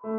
Sir,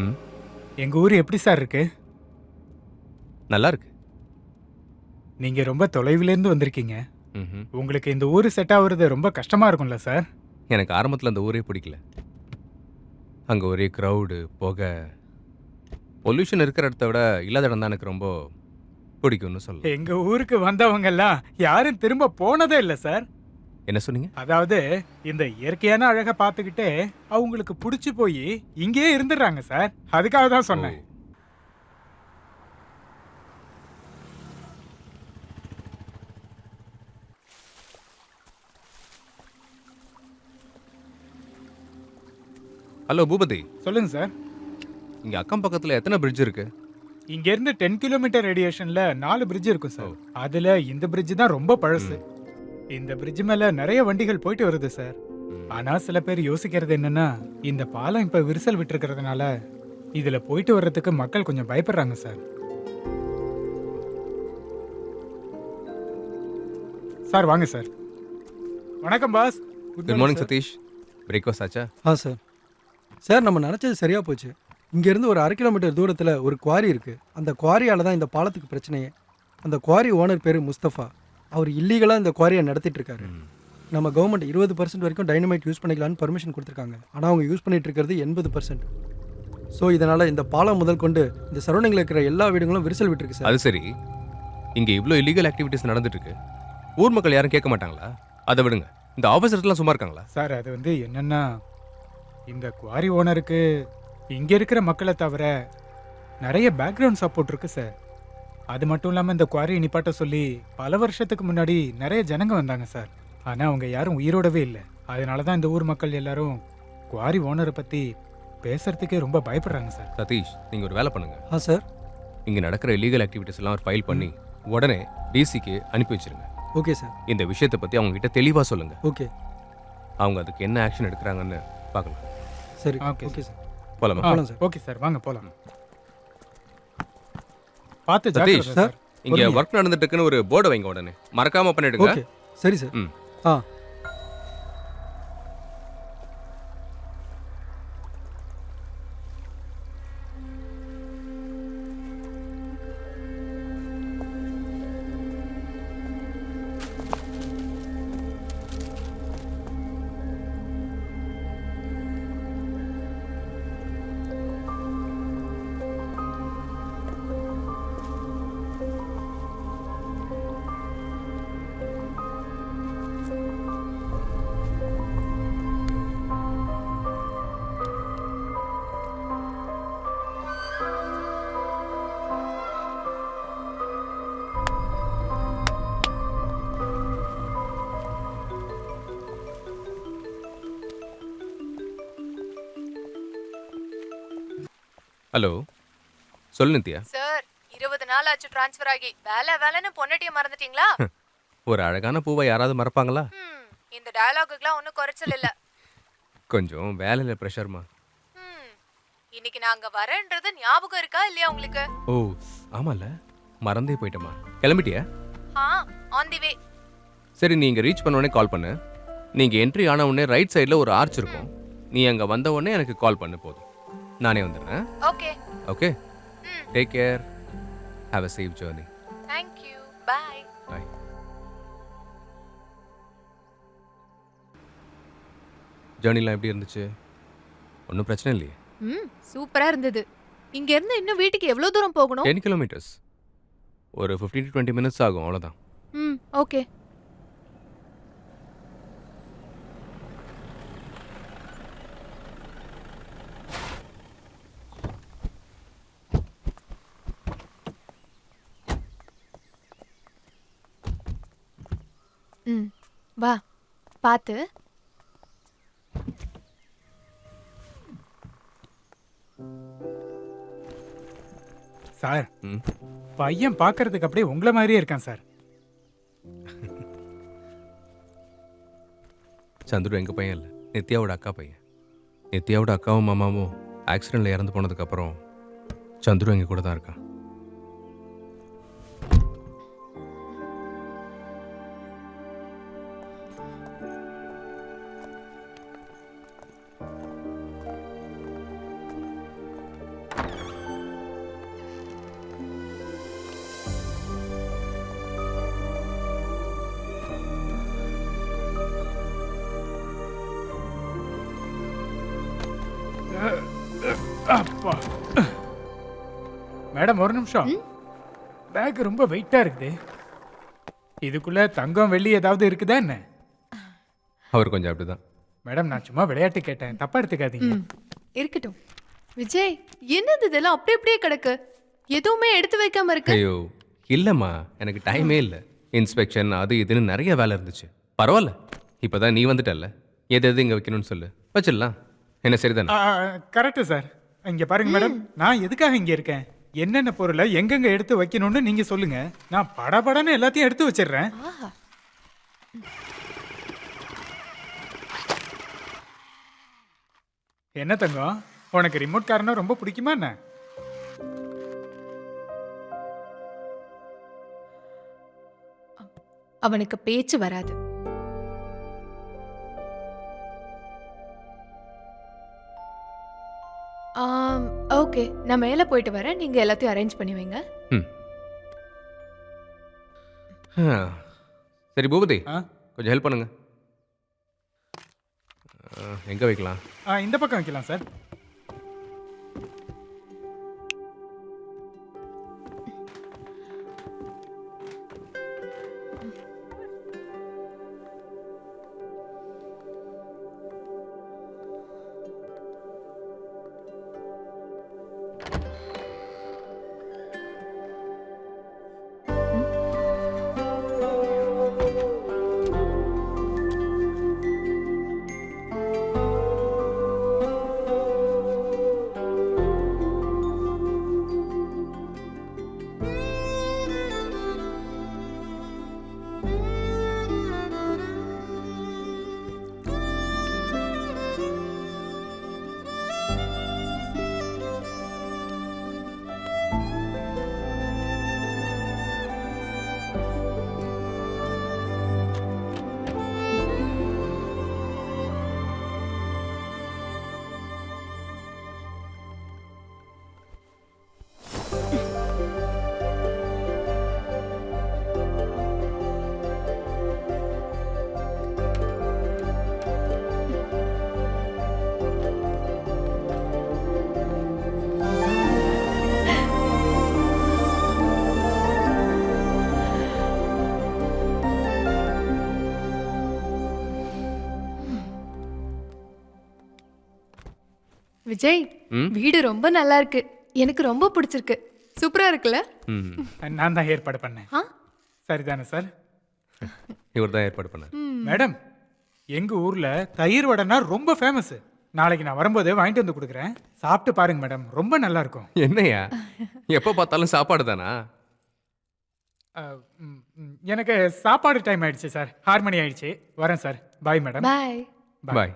ம் எங்க ஊர் எப்படி சார் இருக்கு? நல்லா இருக்கு. நீங்க ரொம்ப தொலைவிலேருந்து வந்திருக்கீங்க. ம்ஹும். உங்களுக்கு இந்த ஊர் செட் ஆகுறது ரொம்ப கஷ்டமா இருக்கும்ல சார்? எனக்கு ஆரம்பத்தில் அந்த ஊரே பிடிக்கல. அங்கே ஒரே க்ரௌடு, புகை, பொல்யூஷன் இருக்கிற இடத்த விட இல்லாத இடம் தான் எனக்கு ரொம்ப பிடிக்கும்னு சொல்லலாம். எங்க ஊருக்கு வந்தவங்க எல்லாம் யாரும் திரும்ப போனதே இல்ல சார். என்ன சொன்னீங்க? அதாவது இந்த இயற்கையான அழகை பார்த்துக்கிட்டே அவங்களுக்கு பிடிச்சு போய் இங்கேயே இருந்துடுறாங்க சார். அதுக்காக தான் சொன்னேன். ஓ. ஹலோ பூபதி, சொல்லுங்க சார். இங்கே அக்கம் பக்கத்தில் எத்தனை பிரிட்ஜ் இருக்கு? இங்க இருந்து 10 கிலோமீட்டர் ரேடியேஷன்ல 4 பிரிட்ஜ் இருக்கும் சார். அதுல இந்த பிரிட்ஜ் தான் ரொம்ப பழசு. இந்த பிரிட்ஜ் மேல நிறைய வண்டிகள் போயிட்டு வருது சார். ஆனா சில பேர் யோசிக்கிறது என்னன்னா, இந்த பாலம் இப்ப விரிசல் விட்டுருக்கிறதுனால இதுல போயிட்டு வர்றதுக்கு மக்கள் கொஞ்சம் பயப்படுறாங்க சார். சார் வாங்க சார். வணக்கம் boss. Good morning Sathish. Breakfast ஆச்சா? हाँ सर. சார் நம்ம நினச்சது சரியாக போச்சு. இங்கேருந்து ஒரு 1/2 கிலோமீட்டர் தூரத்தில் ஒரு குவாரி இருக்குது. அந்த குவாரியால் தான் இந்த பாலத்துக்கு பிரச்சனையே. அந்த குவாரி ஓனர் பேர் முஸ்தஃபா. அவர் இல்லீகலாக இந்த குவாரியை நடத்திட்டு இருக்காரு. நம்ம கவர்மெண்ட் 20% வரைக்கும் டைனமைட் யூஸ் பண்ணிக்கலாம்னு பர்மிஷன் கொடுத்துருக்காங்க. ஆனால் அவங்க யூஸ் பண்ணிட்டு இருக்கிறது 80%. ஸோ இதனால் இந்த பாலம் முதல் கொண்டு இந்த சரௌண்டிங்கில் இருக்கிற எல்லா வீடுகளும் விரிசல் விட்டுருக்கு சார். அது சரி, இங்கே இவ்வளோ இல்லீகல் ஆக்டிவிட்டிஸ் நடந்துட்டு இருக்கு. ஊர் மக்கள் யாரும் கேட்க மாட்டாங்களா? அதை விடுங்க, இந்த ஆஃபீஸர்ஸ்லாம் சும்மா இருக்காங்களா? சார் அது வந்து என்னன்னா, இந்த குவாரி ஓனருக்கு இங்க இருக்கிற மக்களை தவிர நிறைய பேக்ரவுண்ட் சப்போர்ட் இருக்கு சார். அது மட்டும் இல்லாமல் இந்த குவாரியை நிப்பாட்ட சொல்லி பல வருஷத்துக்கு முன்னாடி நிறைய ஜனங்க வந்தாங்க சார். ஆனால் அவங்க யாரும் உயிரோடவே இல்லை. அதனால தான் இந்த ஊர் மக்கள் எல்லாரும் குவாரி ஓனரை பற்றி பேசுறதுக்கே ரொம்ப பயப்படுறாங்க சார். சதீஷ், நீங்கள் ஒரு வேலை பண்ணுங்க. சார். இங்கே நடக்கிற இல்லீகல் ஆக்டிவிட்டிஸ் எல்லாம் ஒரு ஃபைல் பண்ணி உடனே டிசிக்கு அனுப்பி வச்சிருங்க. Okay sir. இந்த விஷயத்தை பற்றி அவங்க கிட்ட தெளிவாக சொல்லுங்க. ஓகே. அவங்க அதுக்கு என்ன ஆக்ஷன் எடுக்கிறாங்கன்னு பார்க்கலாம். சரி. Okay okay sir. போலாமா? போலாம் சார். ஓகே சார், வாங்க போலாம். பார்த்து சதீஷ் ஜாக்கிரதை சார். இங்கே ஒர்க் நடந்துட்டு இருக்குன்னு ஒரு போர்டு வைங்க, உடனே மறக்காம பண்ணிடுங்க. ஓகே சரி சார். ம். ஆ ஹலோ, சொல்லு நித்யா. சார் 20 நாள் ஆச்சு ட்ரான்ஸ்ஃபர் ஆகி. வேலைன்னு பொன்னட்டியை மறந்துட்டீங்களா? ஒரு அழகான பூவை யாராவது மறப்பாங்களா? இந்த டயலாகுக்குலாம் ஒன்றும் குறைச்சல் இல்லை. கொஞ்சம் வேலையில் ப்ரெஷர்மா. இன்னைக்கு நாங்க வரேன்றது ஞாபகம் இருக்கா இல்லையா உங்களுக்கு? ஓ ஆமால, மறந்தே போயிட்டமா. கிளம்பிட்டியா? ஆன் தி வே. சரி, நீ இங்கே ரீச் பண்ண உடனே கால் பண்ணு. நீங்கள் என்ட்ரி ஆன உடனே ரைட் சைடில் ஒரு ஆர்ச் இருக்கும். நீ அங்கே வந்த உடனே எனக்கு கால் பண்ணு, போதும். நானே வந்துடுறேன். Okay. Okay, take care. Have a safe journey. Thank you. Bye. Bye. ஜர்னிலாம் எப்படி இருந்துச்சு? ஒன்றும் பிரச்சனை இல்லையே? சூப்பரா இருந்தது. இங்க இருந்து இன்னும் வீட்டுக்கு எவ்வளவு தூரம் போகணும்? 10 கிலோமீட்டர்ஸ். ஒரு 15 to 20 மினிட்ஸ் ஆகும், அவ்வளோதான். ஓகே. வா, பாத்து. சார், ம். பையன் பார்க்கறதுக்கு அப்படியே உங்களை மாதிரியே இருக்கான் சார். சந்துரு எங்கள் பையன் இல்லை, நித்யாவோட அக்கா பையன். நித்யாவோட அக்காவும் மாமாவும் ஆக்சிடெண்ட்டில் இறந்து போனதுக்கப்புறம் சந்துரு எங்கள் கூட தான் இருக்கான். அப்பா. மேடம் ஒரு நிமிஷம். பேக் ரொம்ப வெயிட்டா இருக்குது. இதுக்குள்ள தங்கம் வெள்ளி ஏதாவது இருக்குதா என்ன? அவர் கொஞ்சம் அப்படிதான். மேடம் நான் சும்மா விளையாட்டு கேட்டேன், தப்பா எடுத்துக்காதீங்க. இருக்கட்டும். விஜய், என்னது இதெல்லாம் அப்படியே கிடக்கு? எதுவுமே எடுத்து வைக்காம இருக்கு. ஐயோ இல்லைம்மா, எனக்கு டைமே இல்லை. இன்ஸ்பெக்ஷன் அது இதுன்னு நிறைய வேலை இருந்துச்சு. பரவாயில்ல, இப்போதான் நீ வந்துட்டல்ல, எது எது இங்கே வைக்கணும்னு சொல்லு, வச்சிடலாம். என்ன சரிதானே? Correct sir. இங்க பாருங்க மேடம், நான் எதுக்காக இங்க இருக்கேன், என்னென்ன பொருளை எங்கெங்க எடுத்து வைக்கணும்னு நீங்க சொல்லுங்க. நான் படபடன்னு எல்லாத்தையும் எடுத்து வச்சிடுறேன். என்ன தங்கம், உனக்கு ரிமோட் காரனா ரொம்ப பிடிக்குமா என்ன? அவனுக்கு பேச்சு வராது. ஓகே, நான் மேலே போயிட்டு வரேன். நீங்க எல்லாத்தையும் அரேஞ்ச் பண்ணி வைங்க. ம் ஆ. சரி பூபதி, ஆ கொஞ்சம் ஹெல்ப் பண்ணுங்க. எங்கே வைக்கலாம்? இந்த பக்கம் வைக்கலாம் சார். விஜய், ம் வீடு ரொம்ப நல்லா இருக்கு. எனக்கு ரொம்ப பிடிச்சிருக்கு. சூப்பரா இருக்குல்ல? ம் நான் தான் ஏற்பாடு பண்ணேன். ஆ? சரிதானே சார்? இவர் தான் ஏற்பாடு பண்ணார். மேடம், எங்க ஊர்ல தயிர் வடைனா ரொம்ப ஃபேமஸ். நாளைக்கு நான் வரும்போது வாங்கிட்டு வந்து கொடுக்குறேன். சாப்பிட்டு பாருங்க மேடம், ரொம்ப நல்லா இருக்கும். என்னையா எப்போ பார்த்தாலும் சாப்பாடு தானா? எனக்கு சாப்பாடு டைம் ஆயிடுச்சு சார். 6 மணி ஆயிடுச்சு. வரேன் சார். Bye madam. பாய். பாய்.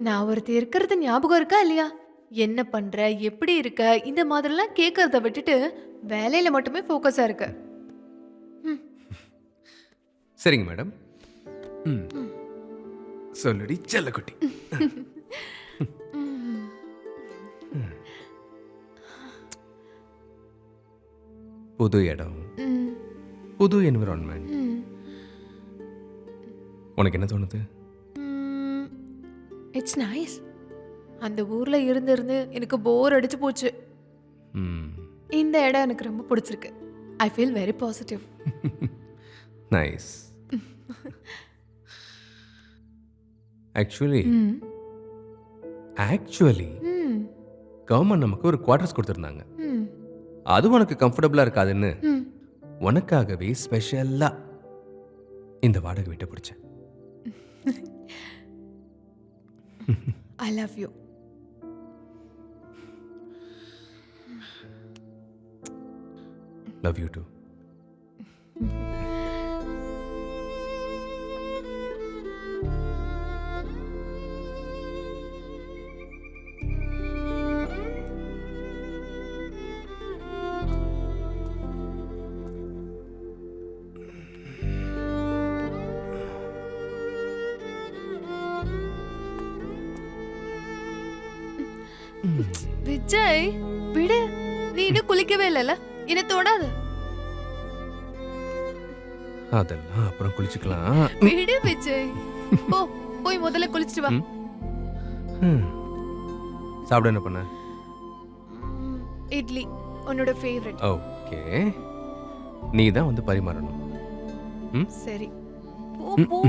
நான் ஒருத்தி இருக்கிறது ஞாபகம் இருக்கா இல்லையா? என்ன பண்ற, எப்படி இருக்க, இந்த மாதிரிலாம் கேட்கறத விட்டுட்டு வேலையில மட்டுமே ஃபோக்கஸா இருக்க. ம். சரிங்க மேடம். ம் சொல்லுடி செல்லக்குட்டி. புது இடம், ம். புது என்விரான்மெண்ட். ம். உனக்கு என்ன தோணுது? It's nice. அந்த ஊர்ல இருந்து இருந்து எனக்கு போர் அடிச்சு போச்சு. ம் இந்த இடம் எனக்கு ரொம்ப பிடிச்சிருக்கு. I feel very positive. Nice. Actually ம். ஆக்சுவலி ம். கவர்மெண்ட் நமக்கு ஒரு குவார்டர்ஸ் கொடுத்துருந்தாங்க. ம். அது உனக்கு கம்ஃபர்டபுளாக இருக்காதுன்னு ம். உனக்காகவே ஸ்பெஷலாக இந்த வாடகை வீட்டை பிடிச்சேன். I love you. Love you too. Vijay, விடு. நீ இன்னும் குளிக்கவே இல்லைல்ல? என்ன தொடாத. அதெல்லாம் அப்புறம் குளிச்சுக்கலாம். விடு விஜய். போ, போய் முதல்ல குளிச்சிட்டு வா. சாப்பிட என்ன பண்ண? இட்லி, உன்னோட ஃபேவரட். ஓகே, நீ தான் வந்து பரிமாறணும். ம் சரி, போ போ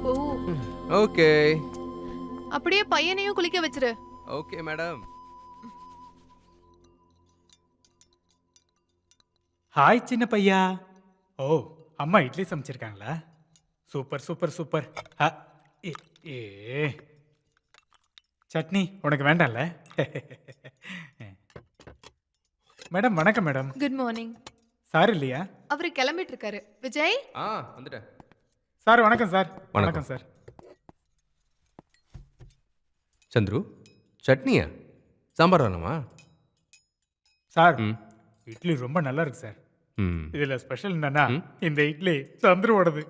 போ. ஓகே. அப்படியே பையனையும் குளிக்க வச்சிரு. Okay madam. ஹாய் சின்ன பையா. ஓ, அம்மா இட்லி சமைச்சிருக்காங்களா? Super super super. ஏ சட்னி உனக்கு வேண்டாம்ல? மேடம் வணக்கம் மேடம். Good morning. சார் இல்லையா? அவரு கிளம்பிட்டு இருக்காரு. விஜய், வந்துட்டேன். சார் வணக்கம் சார். வணக்கம். வணக்கம் சார். சந்துரு, சட்னியா? சாம்பார் வேணுமா? சார் ம் இட்லி ரொம்ப நல்லா இருக்கு சார். ம் இதுல ஸ்பெஷல் என்னன்னா ம். இந்த இட்லி சந்துருவோடது.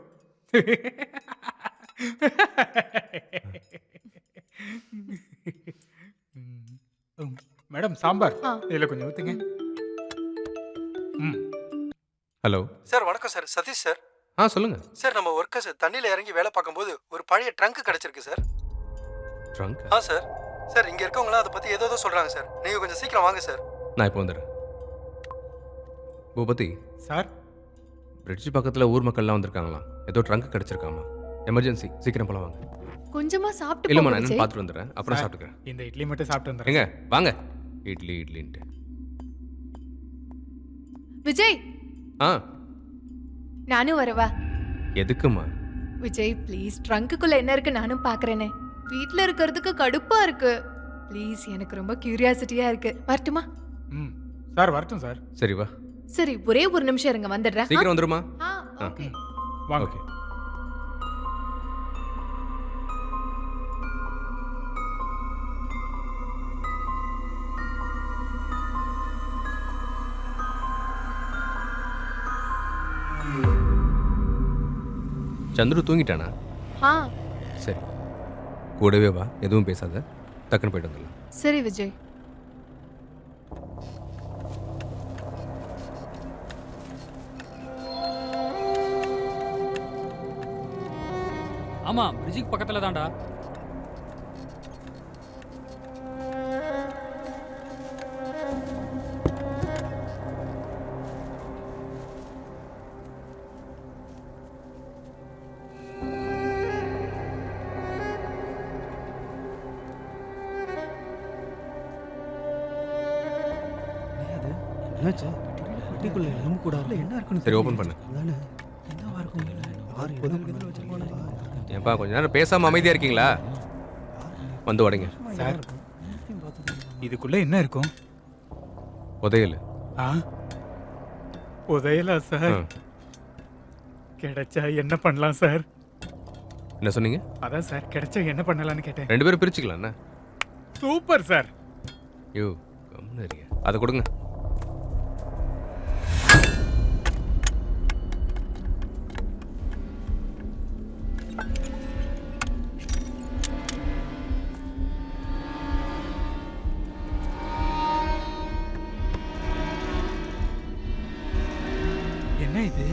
மேடம் சாம்பார் ஆ. இதுல கொஞ்சம் ஊத்துங்க. ம். ஹலோ. சார் வணக்கம் சார், சதீஷ் சார். சொல்லுங்க. சார் நம்ம ஒர்க்கர்ஸ் தண்ணியில் இறங்கி வேலை பார்க்கும்போது ஒரு பழைய ட்ரங்க் கிடைச்சிருக்கு சார். ட்ரங்க்? சார் சார் இங்கே இருக்கவங்களாம் அதை பற்றி ஏதோ சொல்கிறாங்க சார். நீங்கள் கொஞ்சம் சீக்கிரம் வாங்க சார். நான் இப்போ வந்துடுறேன். பூபதி, சார் பிரிட்ஜ் பக்கத்தில் ஊர் மக்கள்லாம் வந்திருக்காங்களாம். ஏதோ ட்ரங்க் கிடச்சிருக்காமா. எமர்ஜென்சி, சீக்கிரம் போல வாங்க. கொஞ்சமா சாப்பிட்டு இல்லைம்மா, போங்க நான் என்னன்னு விஜய். பார்த்துட்டு வந்துடுறேன். அப்புறம் சார், சாப்பிட்டுக்கிறேன். இந்த இட்லி மட்டும் சாப்பிட்டு வந்துடுறேன். எங்க வாங்க. இட்லி இட்லின்ட்டு. விஜய், ஆ நானும் வரவா? எதுக்குமா? விஜய் ப்ளீஸ், ட்ரங்க்குள்ள என்ன இருக்கு நானும் பார்க்கறேனே. வீட்ல இருக்கிறதுக்கு கடுப்பா இருக்கு. ப்ளீஸ், எனக்கு ரொம்ப கியூரியாசிட்டியா இருக்கு. வரட்டுமா? ம். சார் வரட்டும் சார். சரி வா. சரி, ஒரே ஒரு நிமிஷம் இருங்க, வந்துடுறேன். சீக்கிரம் வந்துருமா? ஓகே. வாங்க. ஓகே. சந்துரு தூங்கிட்டானா? ஆ சரி, கூடவே வா. எதுவும் பேசாத, டக்குன்னு போயிட்டு வந்துடலாம். சரி விஜய். ஆமா, பிரிட்ஜுக்கு பக்கத்துல தான்டா. என்னாச்சு? பெட்டிக்குள்ள எலும்பு கூட என்ன இருக்குன்னு சரி, ஓப்பன் பண்ணு. என்னவா இருக்கும்? யார் எதுல வச்சிருப்பாங்க? ஏன்பா கொஞ்ச நேரம் பேசாம அமைதியா இருக்கீங்களா? வந்து உடைங்க. சார் இதுக்குள்ள என்ன இருக்கும்? உதயல். ஆ புதையலா சார்? கிடைச்சா என்ன பண்ணலாம் சார்? என்ன சொன்னீங்க? அதான் சார், கிடைச்சா என்ன பண்ணலாம்னு கேட்டேன். 2 பேரும் பிரிச்சுக்கலாம் என்ன? Super sir. யோ கம்முன்னு இருங்க. அதை கொடுங்க. என்ன இது?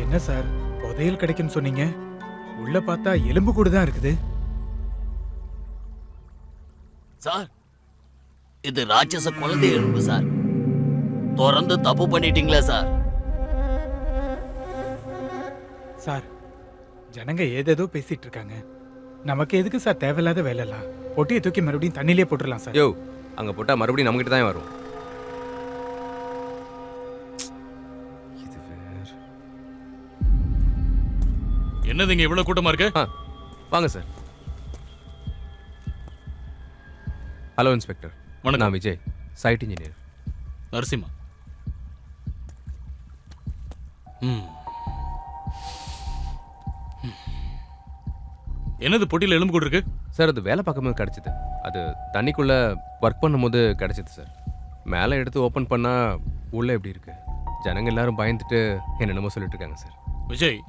என்ன சார் புதையல் கிடைக்குன்னு சொன்னீங்க, உள்ள பார்த்தா எலும்பு கூட தான் இருக்குது. சார், இது ராட்சச குழந்தை எலும்பு சார். திறந்து தப்பு பண்ணிட்டீங்களா சார்? சார் ஜனங்க ஏதேதோ பேசிட்டு இருக்காங்க. நமக்கு எதுக்கு சார் தேவையில்லாத வேலைலாம்? பொட்டியை தூக்கி மறுபடியும் தண்ணியிலே போட்டுடலாம் சார். யோ அங்க போட்டா மறுபடியும் நம்மகிட்ட தான் வரும். இது வேற. என்னதுங்க இவ்வளவு கூட்டமா இருக்கு? வாங்க சார். Hello inspector. வணக்கம். நான் விஜய், சைட் இன்ஜினியர். நரசிம்மா. என்னது பொட்டியில் எலும்பு கூட இருக்கு? சார் அது வேலை பார்க்கும்போது கிடச்சிது. அது தண்ணிக்குள்ளே ஒர்க் பண்ணும்போது கிடச்சிது சார். மேலே எடுத்து ஓப்பன் பண்ணால் உள்ளே எப்படி இருக்கு? ஜனங்க எல்லாரும் பயந்துட்டு என்னென்னமோ சொல்லிட்டு இருக்காங்க சார். விஜய்,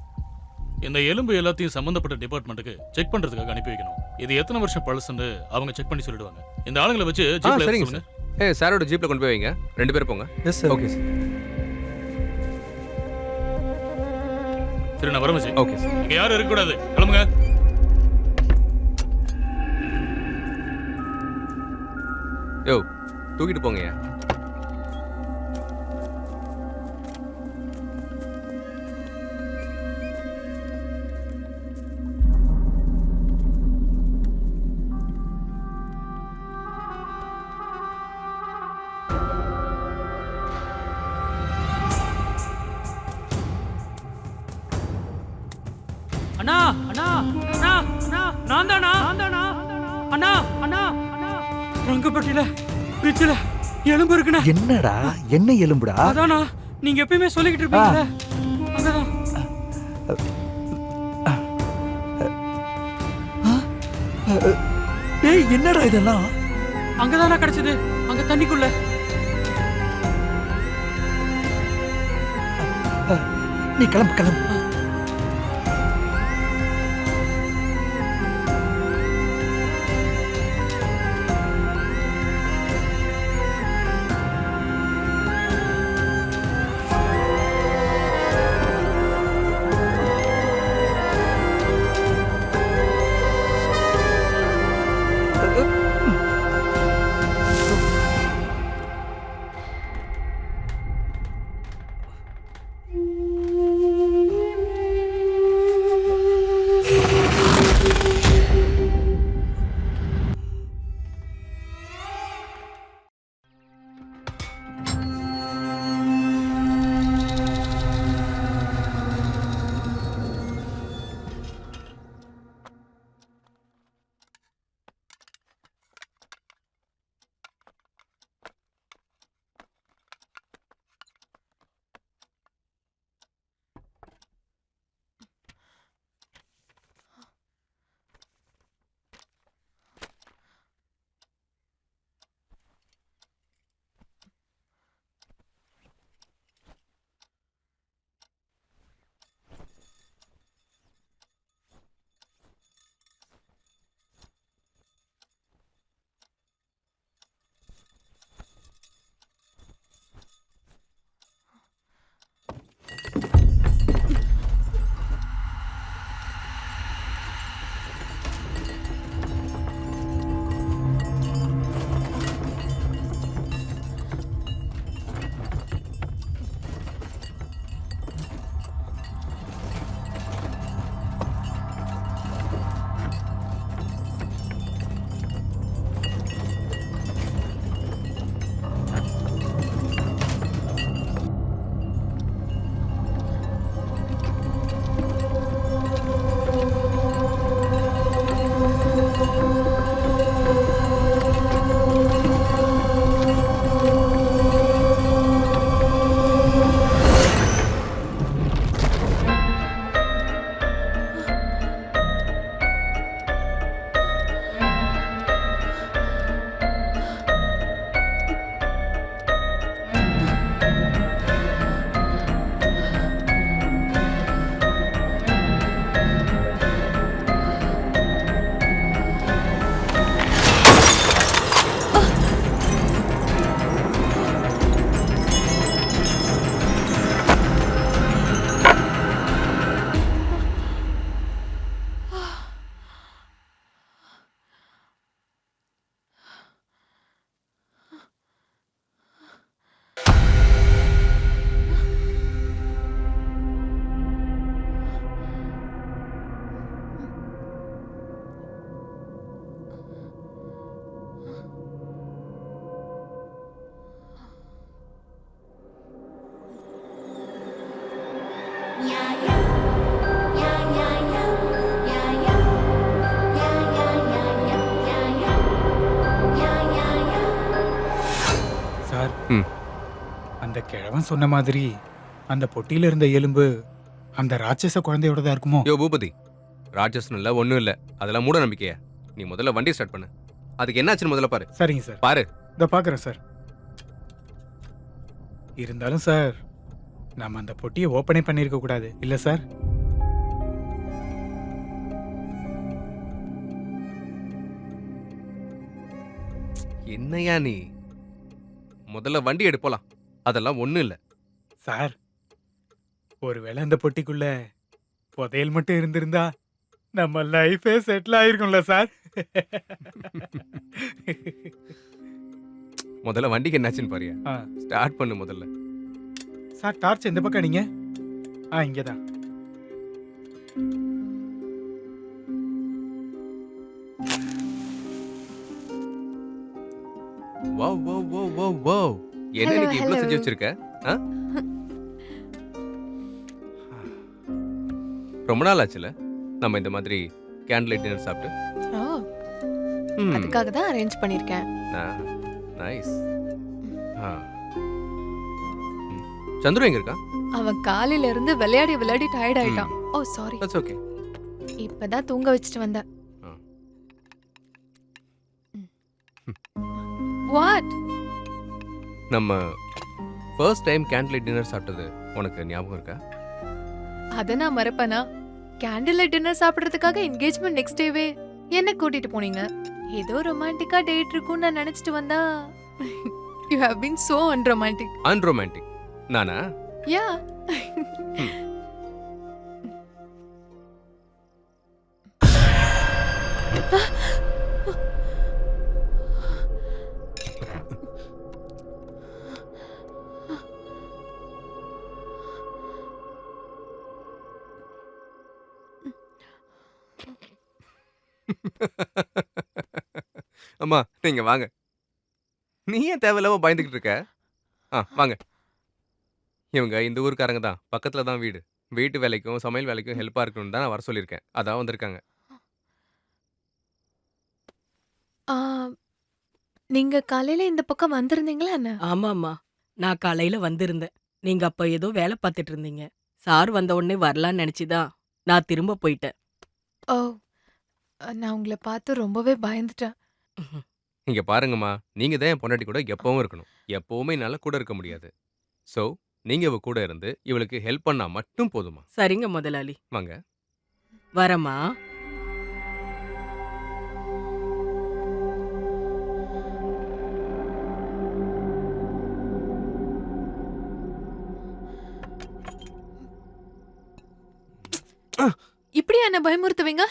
இந்த எலும்பு எல்லாத்தையும் சம்பந்தப்பட்ட டிபார்ட்மெண்ட்டுக்கு செக் பண்றதுக்காக அனுப்பி வைக்கணும். இது எத்தனை வருஷம் பழசுன்னு அவங்க செக் பண்ணி சொல்லிடுவாங்க. இந்த ஆளுங்களை வச்சு ஜீப்ல ஏத்த சரிங்க சொல்லுங்க. சார். சாரோட ஜீப்பில் கொண்டு போய் வைங்க. 2 பேர் போங்க. Yes sir. Okay sir. சரி நான் வரேன் மச்சி. Okay sir. இங்க யாரும் இருக்கக்கூடாது, கிளம்புங்க. யோ தூக்கிட்டு போங்கய்யா. அண்ணா அண்ணா அண்ணா அண்ணா நான் தானா அண்ணா அண்ணா அண்ணா ரங்கப்பட்டியில பிரிட்ஜில் எலும்பு இருக்குண்ணா. என்னடா என்ன எலும்புடா? அதானா நீங்க எப்பயுமே சொல்லிக்கிட்டு இருப்பீங்கல்ல, அங்கதான். டேய் என்னடா இதெல்லாம்? அங்கதானா கிடைச்சது, அங்க தண்ணிக்குள்ள. நீ கிளம்பு கிளம்பு. அந்த கிழவன் சொன்ன மாதிரி அந்த பொட்டியில இருந்த எலும்பு அந்த ராட்சச குழந்தையோட தான் இருக்குமோ? யோ பூபதி, ராட்சசன் இல்ல ஒன்றும் இல்லை, அதெல்லாம் மூட நம்பிக்கையா? நீ முதல்ல வண்டி ஸ்டார்ட் பண்ணு. அதுக்கு என்னாச்சுன்னு முதல்ல பாரு. சரிங்க சார், பாரு. இதை பார்க்குறேன் சார். இருந்தாலும் சார், நம்ம அந்த பொட்டியை ஓப்பனே பண்ணியிருக்க கூடாது இல்லை சார்? என்னையா நீ? முதல்ல வண்டி எடு போலாம். அதெல்லாம் ஒன்றும் இல்லை சார், ஒருவேளை அந்த பொட்டிக்குள்ள புதையல் மட்டும் இருந்திருந்தா நம்ம லைஃபே செட்டில் ஆயிருக்கும்ல சார். முதல்ல வண்டிக்கு என்னாச்சுன்னு பாரியா. ஆ. ஸ்டார்ட் பண்ணு முதல்ல. சார் டார்ச் எந்த பக்கம் நீங்க? இங்கதான். Wow wow wow wow wow. என்ன Hello, இன்னைக்கு இவ்ளோ hello. செஞ்சு வச்சிருக்க? ஆ? ரொம்ப நாள் ஆச்சுல நம்ம இந்த மாதிரி கேண்டில் டின்னர் சாப்பிட்டு. ஓ, ம். அதுக்காக தான் அரேஞ்ச் பண்ணிருக்கேன். நைஸ். சந்துரு எங்க இருக்கா? அவன் காலையில இருந்து விளையாடி விளையாடி டயர்ட் ஆயிட்டான். Oh sorry. That's okay. இப்பதான் தூங்க வச்சுட்டு வந்தேன். ஆ. வாட்? நம்ம ஃபர்ஸ்ட் டைம் கேண்டில் டின்னர் சாப்பிட்டது உனக்கு ஞாபகம் இருக்கா? அத நான் மறப்பேனா? கேண்டில் லைட் டின்னர் சாப்பிடுறதுக்காக என்கேஜ்மெண்ட் நெக்ஸ்ட் டேவே என்ன கூட்டிட்டு போனீங்க. ஏதோ ரொமான்டிக்கா டேட் இருக்கும்னு நான் நினைச்சிட்டு வந்தா you have been so unromantic. Unromantic நானா? யா. அம்மா நீங்க வாங்க. நீ ஏன் தேவையில்லாம பயந்துகிட்டு இருக்க? வாங்க. இவங்க இந்த ஊருக்காரங்க தான். பக்கத்துல தான் வீடு. வீட்டு வேலைக்கும் சமையல் வேலைக்கும் ஹெல்ப்பா இருக்கணும்னு தான் நான் வர சொல்லியிருக்கேன். அதான் வந்திருக்காங்க. ஆ, நீங்க காலையில இந்த பக்கம் வந்திருந்தீங்களா என்ன? ஆமாம்மா, நான் காலையில வந்திருந்தேன். நீங்க அப்ப ஏதோ வேலை பார்த்துட்டு இருந்தீங்க. சார் வந்த உடனே வரலான்னு நினைச்சுதான் நான் திரும்ப போயிட்டேன். ஓ, நான் உங்களை பார்த்து ரொம்பவே பயந்துட்டேன். இங்க பாருங்கம்மா, நீங்க தான் என் பொண்டாட்டி கூட எப்பவும் இருக்கணும். எப்பவுமே என்னால கூட இருக்க முடியாது. சோ நீங்க இவ கூட இருந்து இவளுக்கு ஹெல்ப் பண்ணா மட்டும் போதுமா. சரிங்க முதலாளி. வாங்க. வரமா? இப்படியா என்ன பயமுறுத்துவீங்க?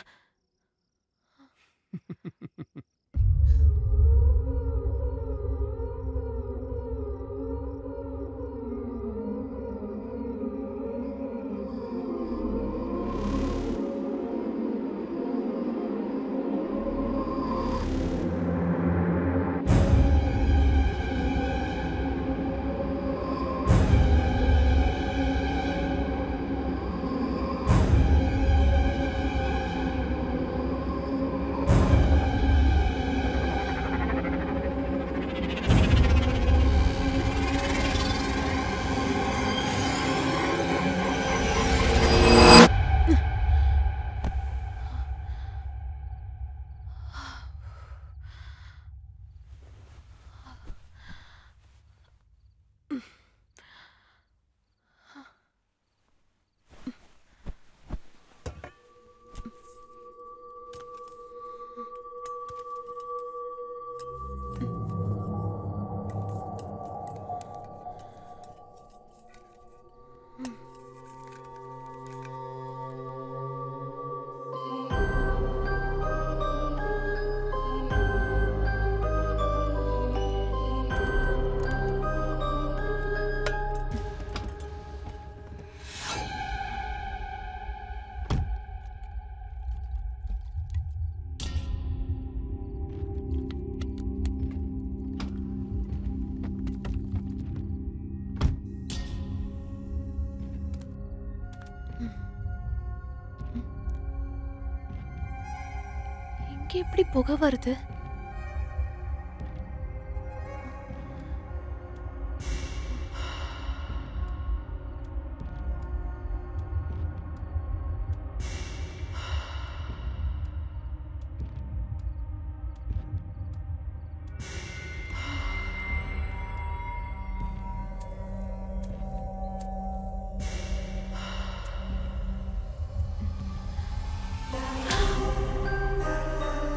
இங்க எப்படி புகை வருது?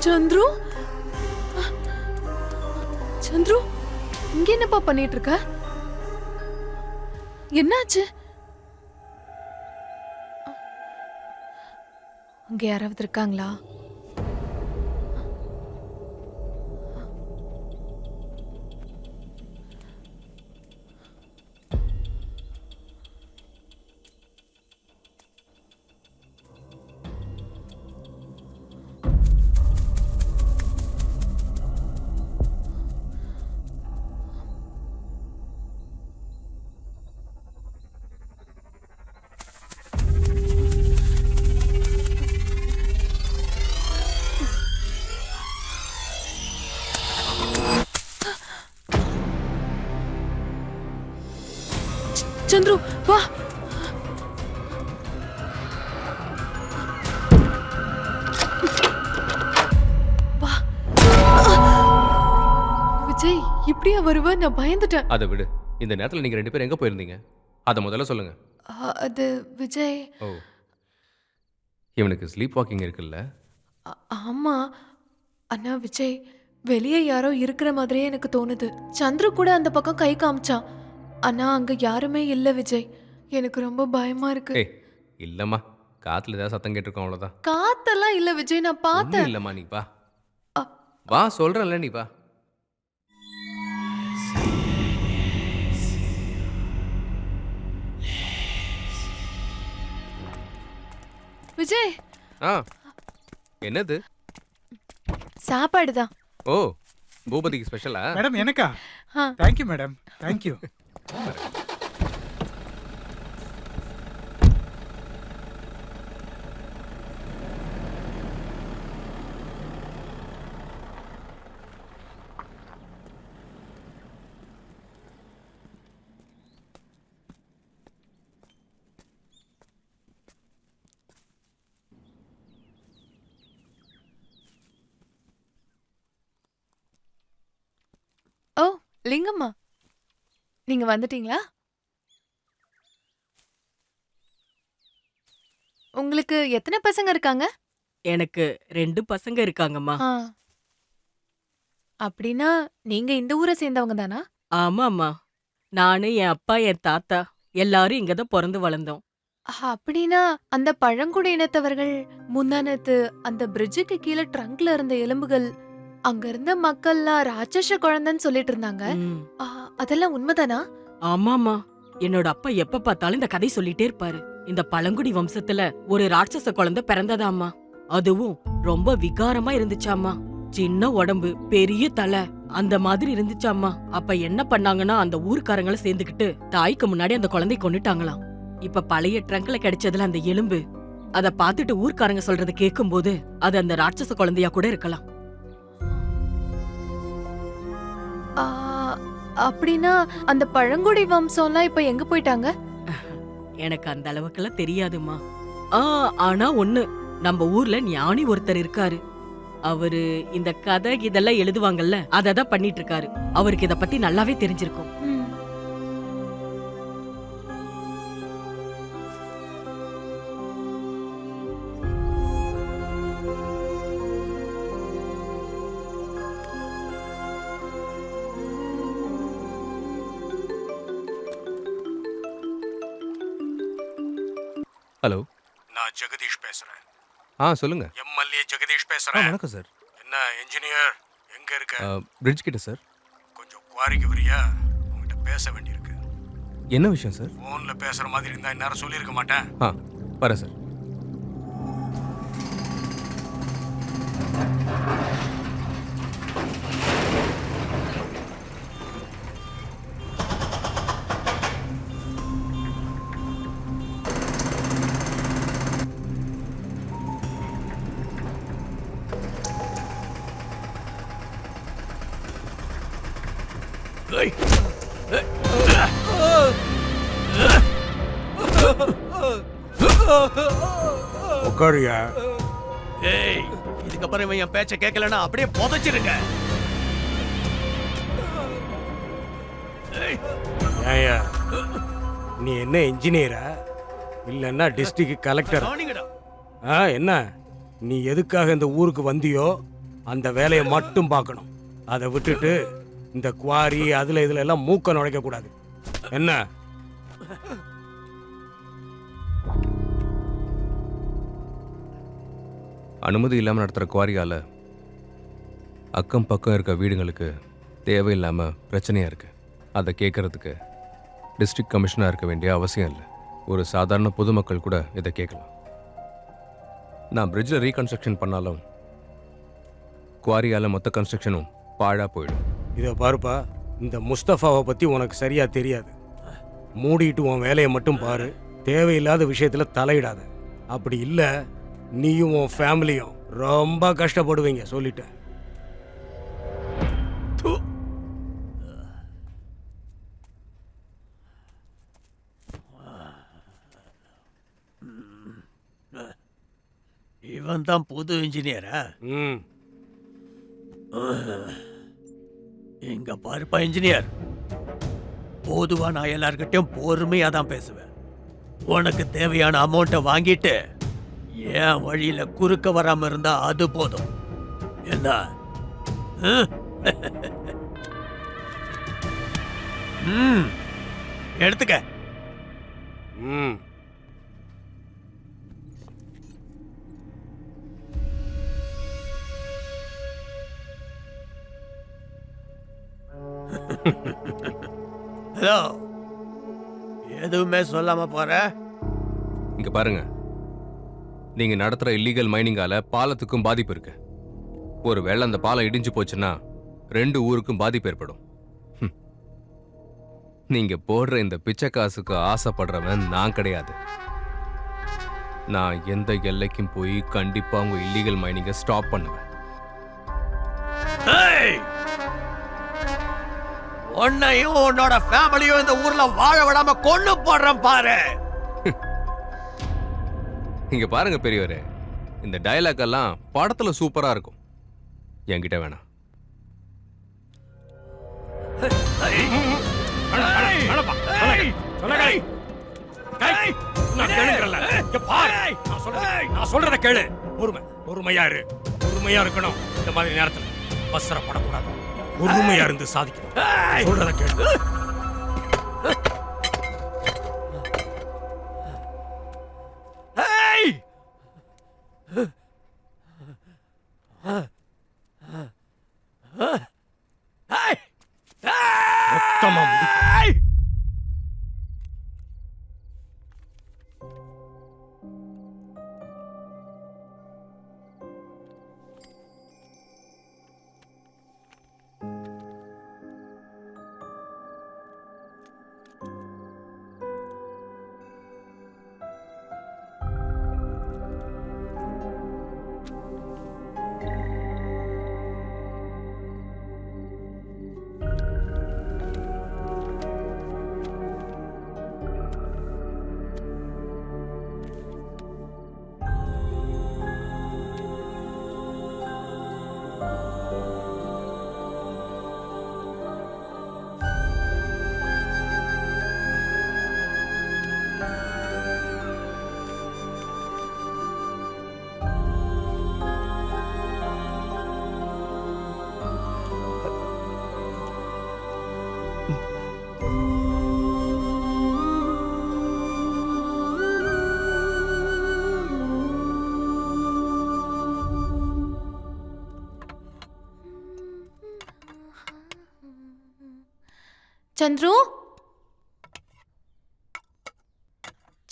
சந்துரு, சந்துரு, இங்க என்னப்பா பண்ணிட்டு இருக்க? என்னாச்சு? அங்க யாராவது இருக்காங்களா? சந்துரு வா. வா. விஜய் இப்படியா வருவ? நான் பயந்துட்டேன். அதை விடு. இந்த நேரத்தில் நீங்கள் 2 பேரும் எங்கே போயிருந்தீங்க? அதை முதல்ல சொல்லுங்க. அது விஜய். ஓ, இவனுக்கு ஸ்லீப் வாக்கிங் இருக்குல்ல? ஆமா. அண்ணா விஜய், வெளியே யாரோ இருக்கிற மாதிரியே எனக்கு தோணுது. சந்துரு கூட அந்த பக்கம் கை காமிச்சான். ஆனா அங்க யாருமே இல்ல விஜய். எனக்கு ரொம்ப பயமா இருக்கு. ஏய் இல்லைம்மா, காற்றுல ஏதாவது சத்தம் கேட்டிருக்கோம், அவ்வளோதான். காத்தெல்லாம் இல்ல விஜய், நான் பார்த்தேன். ஒன்றும் இல்லைம்மா, நீ வா. வா சொல்கிறேன்ல, நீ வா. விஜய் ஆ என்னது? சாப்பாடு தான். ஓ, பூபதிக்கு ஸ்பெஷலா? மேடம் எனக்கா? ஆ. Thank you madam, thank you. ஓ லிங்கம்மா, நீங்க வந்துட்டீங்களா? உங்களுக்கு எத்தனை பசங்க இருக்காங்க? எனக்கு 2 பசங்க இருக்காங்கம்மா. ஆ. அப்படின்னா நீங்க இந்த ஊரை சேர்ந்தவங்க தானா? ஆமாம்மா. நானு, என் அப்பா, என் தாத்தா எல்லாரும் இங்க தான் பொறந்து வளர்ந்தோம். அப்படின்னா அந்த பழங்குடி இனத்தவர்கள் முந்தானத்து அந்த பிரிட்ஜுக்கு கீழே ட்ரங்க்ல இருந்த எலும்புகள், அங்க இருந்த மக்கள்லாம் ராட்சச குழந்தைன்னு சொல்லிட்டு இருந்தாங்க. ம். அதெல்லாம் உண்மைதானா? ஆமாம்மா. என்னோட அப்பா எப்ப பார்த்தாலும் இந்த கதை சொல்லிட்டே இருப்பாரு. இந்த பழங்குடி வம்சத்துல ஒரு ராட்சச குழந்தை பிறந்ததாம்மா. அதுவும் ரொம்ப விகாரமா இருந்துச்சாம்மா. சின்ன உடம்பு, பெரிய தலை, அந்த மாதிரி இருந்துச்சாம்மா. அப்ப என்ன பண்ணாங்கன்னா, அந்த ஊர்க்காரங்களை சேர்ந்துக்கிட்டு தாய்க்கு முன்னாடி அந்த குழந்தை கொன்னுட்டாங்களாம். இப்ப பழைய ட்ரங்க்ல கிடைச்சதுல அந்த எலும்பு, அத பார்த்துட்டு ஊர்க்காரங்க சொல்றத கேட்கும்போது அது அந்த ராட்சச குழந்தையா கூட இருக்கலாம். ஆ, அப்படின்னா அந்த பழங்குடி வம்சம்லாம் இப்ப எங்க போயிட்டாங்க? எனக்கு அந்த அளவுக்குலாம் தெரியாதுமா. ஆனா ஒண்ணு, நம்ம ஊர்ல ஞானி ஒருத்தர் இருக்காரு. அவரு இந்த கதை இதெல்லாம் எழுதுவாங்கல்ல, அததான் பண்ணிட்டு இருக்காரு. அவருக்கு இத பத்தி நல்லாவே தெரிஞ்சிருக்கும். ம். ஹலோ. நான் ஜெகதீஷ் பேசுறேன். சொல்லுங்க. எம்எல்ஏ ஜெகதீஷ் ஆ பேசுறேன். வணக்கம் சார். என்ன இன்ஜினியர், எங்க இருக்க? பிரிட்ஜ் கிட்ட சார். கொஞ்சம் குவாரிக்கு வரியா? உங்ககிட்ட பேச வேண்டியிருக்கு. என்ன விஷயம் சார்? போன்ல பேசுற மாதிரி இருந்தா இந்நேரம் சொல்லியிருக்க மாட்டேன். வரேன் சார். உட்காரியா? ஏய், இதுக்கப்புறம் இவன் என் பேச்ச கேட்கலன்னா அப்படியே புதைச்சிருங்க. ஏயா, நீ என்ன இன்ஜினியரா இல்லைன்னா டிஸ்ட்ரிக்ட் கலெக்டர்? என்ன, நீ எதுக்காக இந்த ஊருக்கு வந்தியோ அந்த வேலையை மட்டும் பார்க்கணும். அதை விட்டுட்டு இந்த குவாரி அதுல இதுல எல்லாம் மூக்க நுழைக்க கூடாது. என்ன? அனுமதி இல்லாமல் நடத்துகிற குவாரியால் அக்கம் பக்கம் இருக்க வீடுங்களுக்கு தேவையில்லாமல் பிரச்சனையாக இருக்குது. அதை கேட்குறதுக்கு டிஸ்ட்ரிக்ட் கமிஷனாக இருக்க வேண்டிய அவசியம் இல்லை. ஒரு சாதாரண பொதுமக்கள் கூட இதை கேட்கலாம். நான் பிரிட்ஜில் ரீகன்ஸ்ட்ரக்ஷன் பண்ணாலும் குவாரியால் மொத்த கன்ஸ்ட்ரக்ஷனும் பாழாக போயிடும். இதை பாருப்பா, இந்த முஸ்தஃபாவை பற்றி உனக்கு சரியாக தெரியாது. மூடிட்டு உன் வேலையை மட்டும் பாரு. தேவையில்லாத விஷயத்தில் தலையிடாத. அப்படி இல்லை நீயும் உன் ஃபேமிலியும் ரொம்ப கஷ்டப்படுவீங்க, சொல்லிட்டேன். இவன் தான் புது இன்ஜினியரா? ம் இங்க பாருப்பா இன்ஜினியர், பொதுவா நான் எல்லார்கிட்டயும் பொறுமையா தான் பேசுவேன். உனக்கு தேவையான அமௌண்ட்டை வாங்கிட்டு என் வழியில குறுக்க வராம இருந்தா அது போதும். என்ன? எடுத்துக்க. ம் ஹலோ, எதுவுமே சொல்லாம போற? இங்கே பாருங்க, நீங்கள் நடத்துகிற இல்லீகல் மைனிங்கால பாலத்துக்கும் பாதிப்பு இருக்கு. ஒரு வேளை அந்த பாலம் இடிஞ்சு போச்சுன்னா 2 ஊருக்கும் பாதிப்பு ஏற்படும். நீங்க போடுற இந்த பிச்சை காசுக்கு ஆசைப்படுறவன் நான் கிடையாது. நான் எந்த எல்லைக்கும் போய் கண்டிப்பா உங்க இல்லீகல் மைனிங்கை ஸ்டாப் பண்ணுவேன். உன்னையும் உன்னோட ஃபேமிலியும் இந்த ஊர்ல வாழ விடாம கொன்னு போடுறேன் பாரு. இங்க பாருங்க பெரியவரே, இந்த டயலாக் எல்லாம் படத்துல சூப்பரா இருக்கும், என்கிட்ட வேணாம். நான் சொல்றத கேளு. பொறுமையா இரு. பொறுமையா இருக்கணும். இந்த மாதிரி நேரத்துல அவசரப்படக்கூடாது. பொறுமையா இருந்து சாதிக்கணும். சொல்றத கேளு. மொத்தமா முடிப்பேன். Chandru,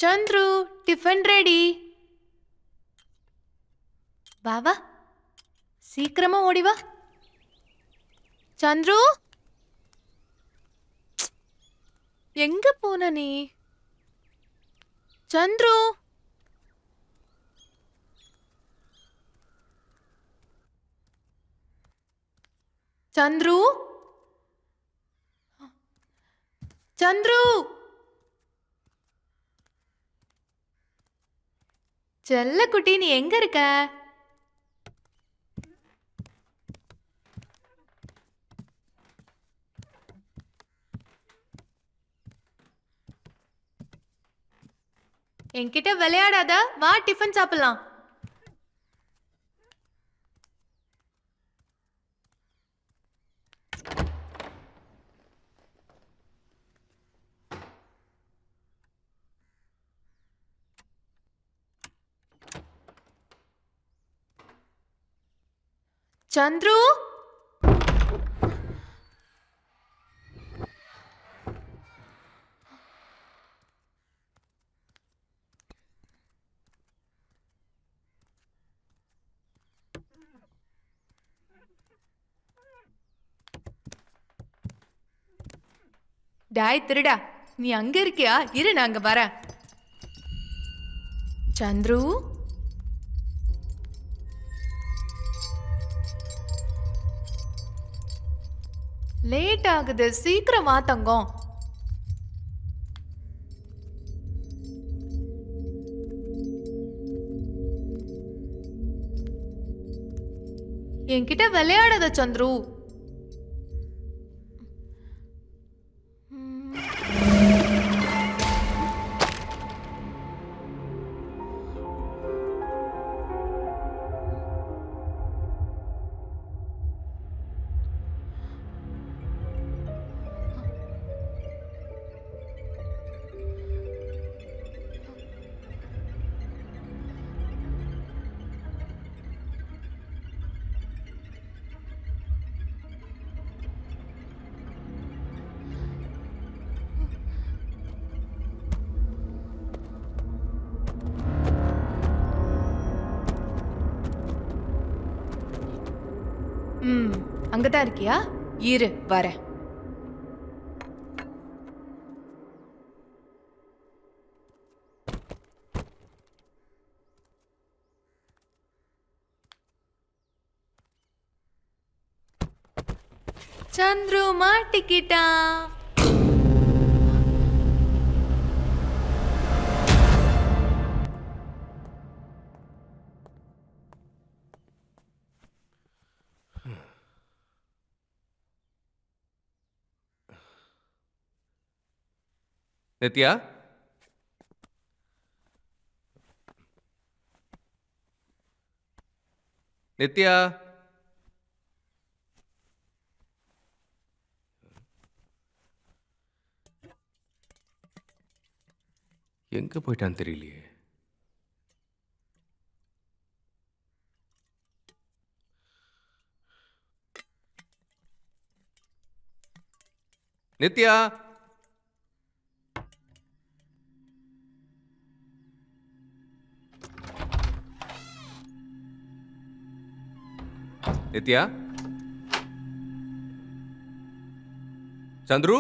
Chandru, tiffin ready. வா வா, சீக்கிரமா ஓடி வா. சந்துரு, எங்க போன நீ? சந்துரு, சந்துரு, சந்துரு, செல்ல குட்டி, நீ எங்க இருக்க? என்கிட்ட விளையாடாத, வா டிஃபன் சாப்பிடலாம். சந்துரு டாய் திருடா, நீ அங்க இருக்கியா? இரு, நான் அங்க வரேன். சந்துரு, லேட் ஆகுது, சீக்கிரம் வா தங்கம். என்கிட்ட விளையாடாத சந்துரு. அங்கதான் இருக்கியா? இரு, வரேன். சந்துரு மாட்டிக்கிட்டான். நித்யா, நித்யா, எங்க போயிட்டான்னு தெரியலையே. நித்யா, நித்யா, சந்துரு,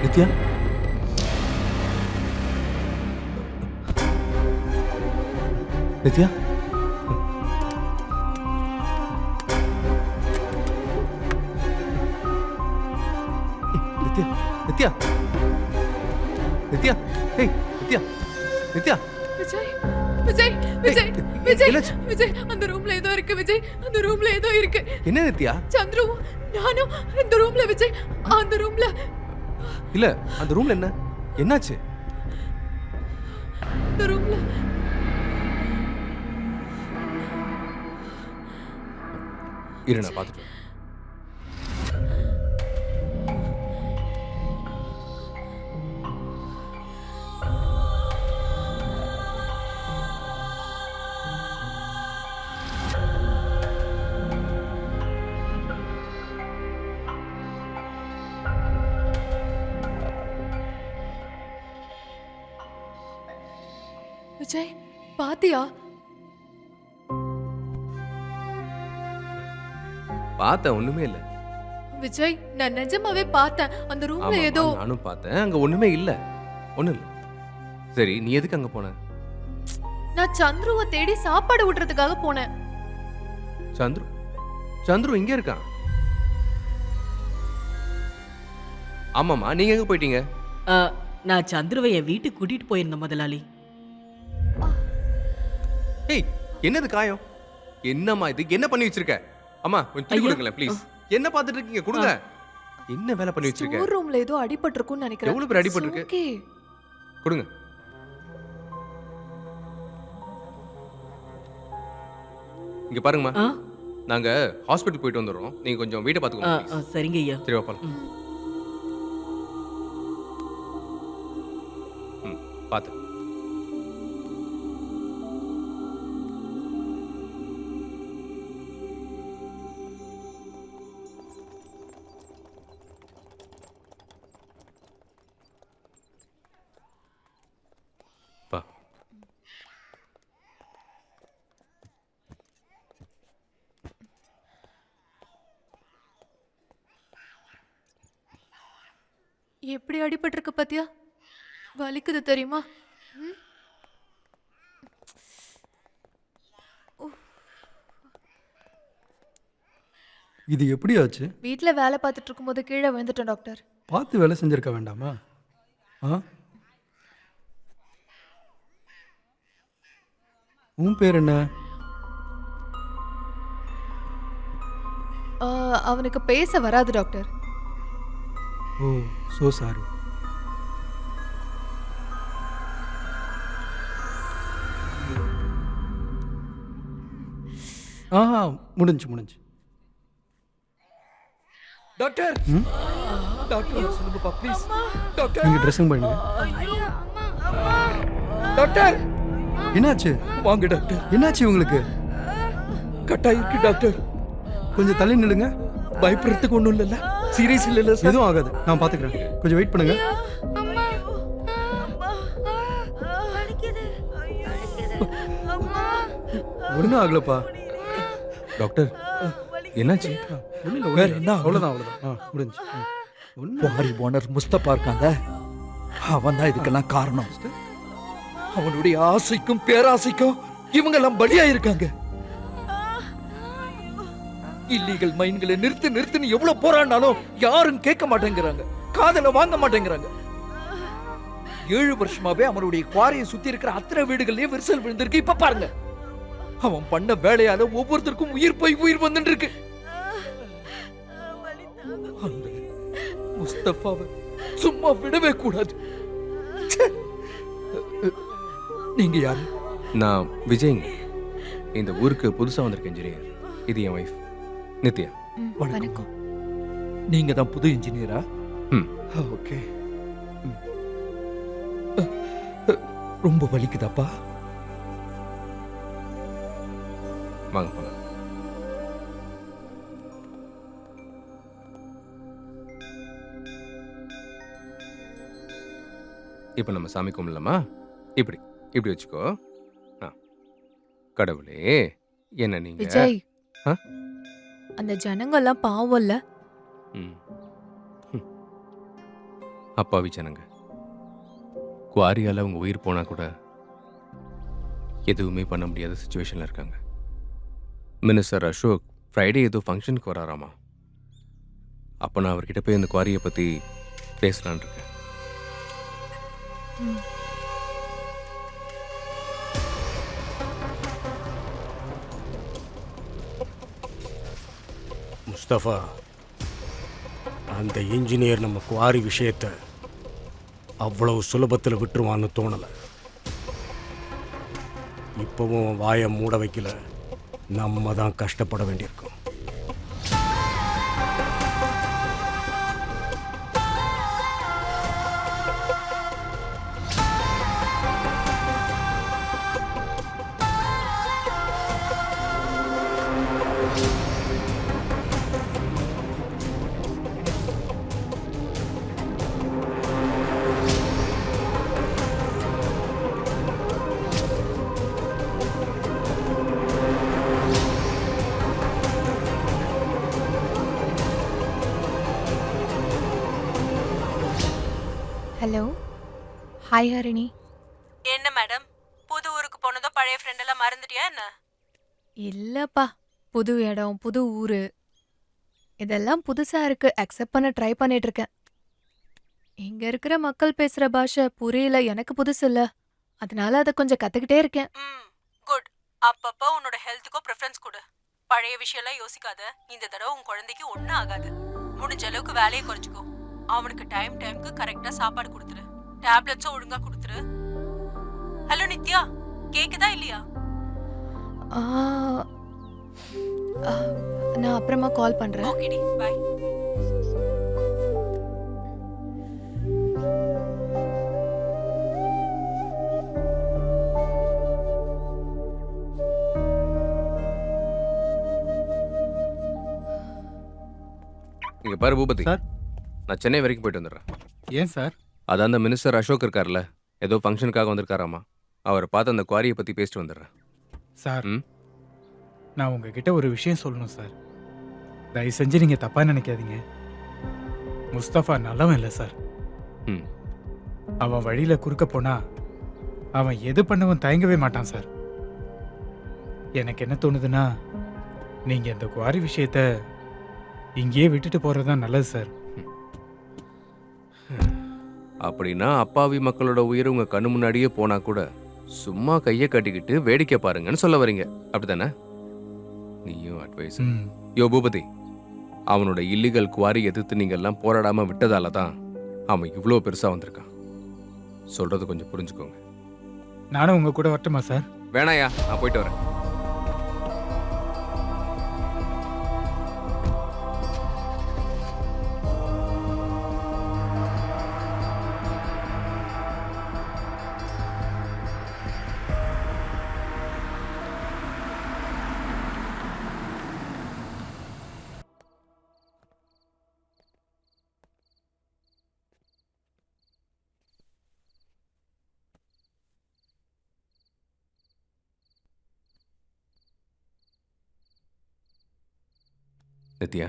நித்யா, நித்யா, நித்யா, நித்யா, நித்யா, ஏய் நித்யா, நித்யா, விஜய், விஜய், விஜய், விஜய், என்னாச்சு? விஜய், அந்த ரூம்ல ஏதோ இருக்கு. விஜய், அந்த ரூம்ல ஏதோ இருக்கு. என்ன நித்யா? சந்துரு, நானும் இந்த ரூம்ல. விஜய், அந்த ரூம்ல. இல்ல, அந்த ரூம்ல என்ன என்னாச்சு? இந்த ரூம்ல இரு, நான் பார்த்துட்டு வரேன். விஜய், பாத்தியா? பார்த்தேன், ஒண்ணுமே இல்ல. விஜய், நான் நிஜமாவே பார்த்தேன். அந்த ரூம்ல ஆமாம்மா, ஏதோ. நானும் பார்த்தேன், அங்க ஒண்ணுமே இல்ல. ஒண்ணும் இல்ல. சரி, நீ எதுக்கு அங்க போன? நான் சந்துருவை தேடி சாப்பாடு விடுறதுக்காக போனேன். சந்துரு, சந்துரு இங்க இருக்கான். ஆமாம்மா, நீங்க எங்க போயிட்டீங்க? நான் சந்துருவை என் வீட்டுக்கு கூட்டிட்டு போயிருந்தேன் முதலாளி. ஏய், என்னது காயம்? என்னம்மா இது? என்ன பண்ணி வச்சிருக்க? அம்மா, கொஞ்சம் தூக்கி ஐயா. கொடுங்களேன் ப்ளீஸ். என்ன பார்த்துட்டு இருக்கீங்க? கொடுங்க. என்ன வேலை பண்ணி வச்சிருக்க? ஸ்டோர் ரூம்ல ஏதோ அடிபட்டிருக்கும்னு நினைக்கிறேன். எவ்வளவு பேர் அடிபட்டிருக்கு? ஓகே. கொடுங்க. இங்க பாருங்கம்மா, ஆ, நாங்க ஹாஸ்பிட்டல் போயிட்டு வந்துடுறோம். நீங்க கொஞ்சம் வீட்டை ஆ, பாத்துக்கோங்க. ஆ, சரிங்க ஐயா. சரி வா போலாம். ம். ம், பாத்து. வா. எப்படி அடிபட்டிருக்கு பாத்தியா? வலிக்குது தெரியுமா? ம்? இது எப்படி ஆச்சு? வீட்ல வேலை பார்த்துட்டு இருக்கும்போது கீழே விழுந்துட்டேன் டாக்டர். பார்த்து வேலை செஞ்சிருக்க வேண்டாமா? ஆ, உன் பேர் என்ன? அவனுக்கு பேச வராது டாக்டர். ஓ, சோ சாரி. முடிஞ்சு. டாக்டர் ம்? டாக்டர் சொல்லுங்கப்பா ப்ளீஸ். டாக்டர் நீங்க ட்ரெஸ்ஸிங் பண்ணுங்க. டாக்டர் என்னாச்சு? வாங்க டாக்டர். என்னாச்சு உங்களுக்கு? கட்டாயிருக்கு டாக்டர். கொஞ்சம் தள்ளி நில்லுங்க. பயப்படுறதுக்கு ஒண்ணும் இல்லைல்ல? சீரியஸ் இல்லைல்ல சார்? எதுவும் ஆகாது, நான் பாத்துக்கிறேன். கொஞ்சம் வெயிட் பண்ணுங்க. ஒன்றும் ஆகலப்பா. டாக்டர் என்னாச்சு? ஒன்றும் இல்லை, வேற என்ன? அவ்வளோதான். முடிஞ்சு. ஒன்றும் குவாரி ஓனர் முஸ்தபா இருக்காங்க, அவன் தான் இதுக்கெல்லாம் காரணம். அவனுடைய ஆசைக்கும் பேராசைக்கும் இவங்க எல்லாம் பலியாயிருக்காங்க. இல்லீகல் மைன்களை நிறுத்துன்னு எவ்வளவு போராடினாலும் யாரும் கேட்க மாட்டேங்கிறாங்க, காதல வாங்க மாட்டேங்கிறாங்க. 7 வருஷமாவே அவனுடைய குவாரியை சுத்தி இருக்கிற அத்தனை வீடுகள்லயும் விரிசல் விழுந்திருக்கு. இப்ப பாருங்க, அவன் பண்ண வேலையால ஒவ்வொருத்தருக்கும் உயிர் போய் உயிர் வந்துட்டு இருக்கு. அந்த முஸ்தபாவை சும்மா விடவே கூடாது. ச்சே. நீங்க யாரு? நான் விஜய்ங்க. இந்த ஊருக்கு புதுசா வந்திருக்க இன்ஜினியர். இது என் ஒய்ஃப் நித்யா. வணக்கம். நீங்க தான் புது இன்ஜினியரா? ம். ஓகே. ரொம்ப வலிக்குதாப்பா? வாங்க போலாம். இப்ப நம்ம சாமி கும்பிடலாமா? இப்படி இப்படி வச்சுக்கோ. ஆ. கடவுளே, என்ன நீங்க விஜய், ஆ? அந்த ஜனங்கள்லாம் பாவம்ல. ம். ம். அப்பாவி ஜனங்க. குவாரியால அவங்க உயிர் போனா கூட எதுவுமே பண்ண முடியாத சுச்சுவேஷன்ல இருக்காங்க. மினிஸ்டர் அசோக் ஃப்ரைடே ஏதோ ஃபங்க்ஷனுக்கு வராராமா. அப்போ நான் அவர்கிட்ட போய் இந்த குவாரியை பற்றி பேசலான் இருக்கேன். முஸ்தபா, அந்த இன்ஜினியர் நம்ம குவாரி விஷயத்தை அவ்வளவு சுலபத்தில் விட்டுருவான்னு தோணலை. இப்போவும் வாயை மூட வைக்கல, நம்ம தான் கஷ்டப்பட வேண்டியிருக்கும். Hello, hi Harini. என்ன மேடம், புது ஊருக்கு போனதும் பழைய ஃப்ரெண்ட் எல்லாம் மறந்துட்டியா என்ன? இல்லப்பா, புது இடம், புது ஊரு, இதெல்லாம் புதுசா இருக்கு. அக்செப்ட் பண்ண ட்ரை பண்ணிட்டு இருக்கேன். இங்க இருக்கிற மக்கள் பேசுற பாஷை புரியல, எனக்கு புதுசு இல்ல. அதனால அதை கொஞ்சம் கத்துக்கிட்டே இருக்கேன். குட். அப்பப்ப உன்னோட ஹெல்த்துக்கும் ப்ரிஃபரன்ஸ் கொடு. பழைய விஷயம்லாம் யோசிக்காத. இந்த தடவை உன் குழந்தைக்கு ஒன்றும் ஆகாது. முடிஞ்ச அளவுக்கு வேலையை குறைச்சிக்கோ. அவனுக்கு டைம்க்கு கரெக்டா சாப்பாடு கொடுத்துரு. டேப்லெட்ஸும் ஒழுங்கா கொடுத்துரு. ஹலோ நித்யா, கேக்குதா இல்லையா? ஆ, ஆ, நான் அப்புறமா கால் பண்றேன். ஓகேடி, பை. இங்க பாரு பூபதி, சார். நான் சென்னை வரைக்கும் போயிட்டு வந்துடுறேன். ஏன் சார்? அதான் அந்த மினிஸ்டர் அசோக் இருக்கார்ல, ஏதோ ஃபங்க்ஷனுக்காக வந்திருக்காராமா. அவரை பார்த்து அந்த குவாரியை பத்தி பேசிட்டு வந்துடுறேன். சார், ம்? நான் உங்ககிட்ட ஒரு விஷயம் சொல்லணும் சார். தயவு செஞ்சு நீங்க தப்பா நினைக்காதீங்க. முஸ்தபா நல்லவன் இல்லை சார். ம். அவன் வழியில குறுக்க போனா அவன் எது பண்ணவும் தயங்கவே மாட்டான் சார். எனக்கு என்ன தோணுதுன்னா, நீங்க இந்த குவாரி விஷயத்த இங்கேயே விட்டுட்டு போறதுதான் நல்லது சார். அப்படின்னா அப்பாவி மக்களோட உயிர் உங்க கண்ணு முன்னாடியே போனா கூட சும்மா கையை கட்டிக்கிட்டு வேடிக்கை பாருங்கன்னு சொல்ல வரீங்க, அப்படித்தானே? நீயும் அட்வைஸ். ம். யோ பூபதி, அவனோட இல்லீகல் குவாரி எதிர்த்து நீங்க எல்லாம் போராடாம விட்டதால தான் அவன் இவ்வளோ பெருசா வந்திருக்கான். சொல்றது கொஞ்சம் புரிஞ்சுக்கோங்க. நானும் உங்க கூட வரட்டுமா சார்? வேணாயா, நான் போயிட்டு வரேன். நித்யா,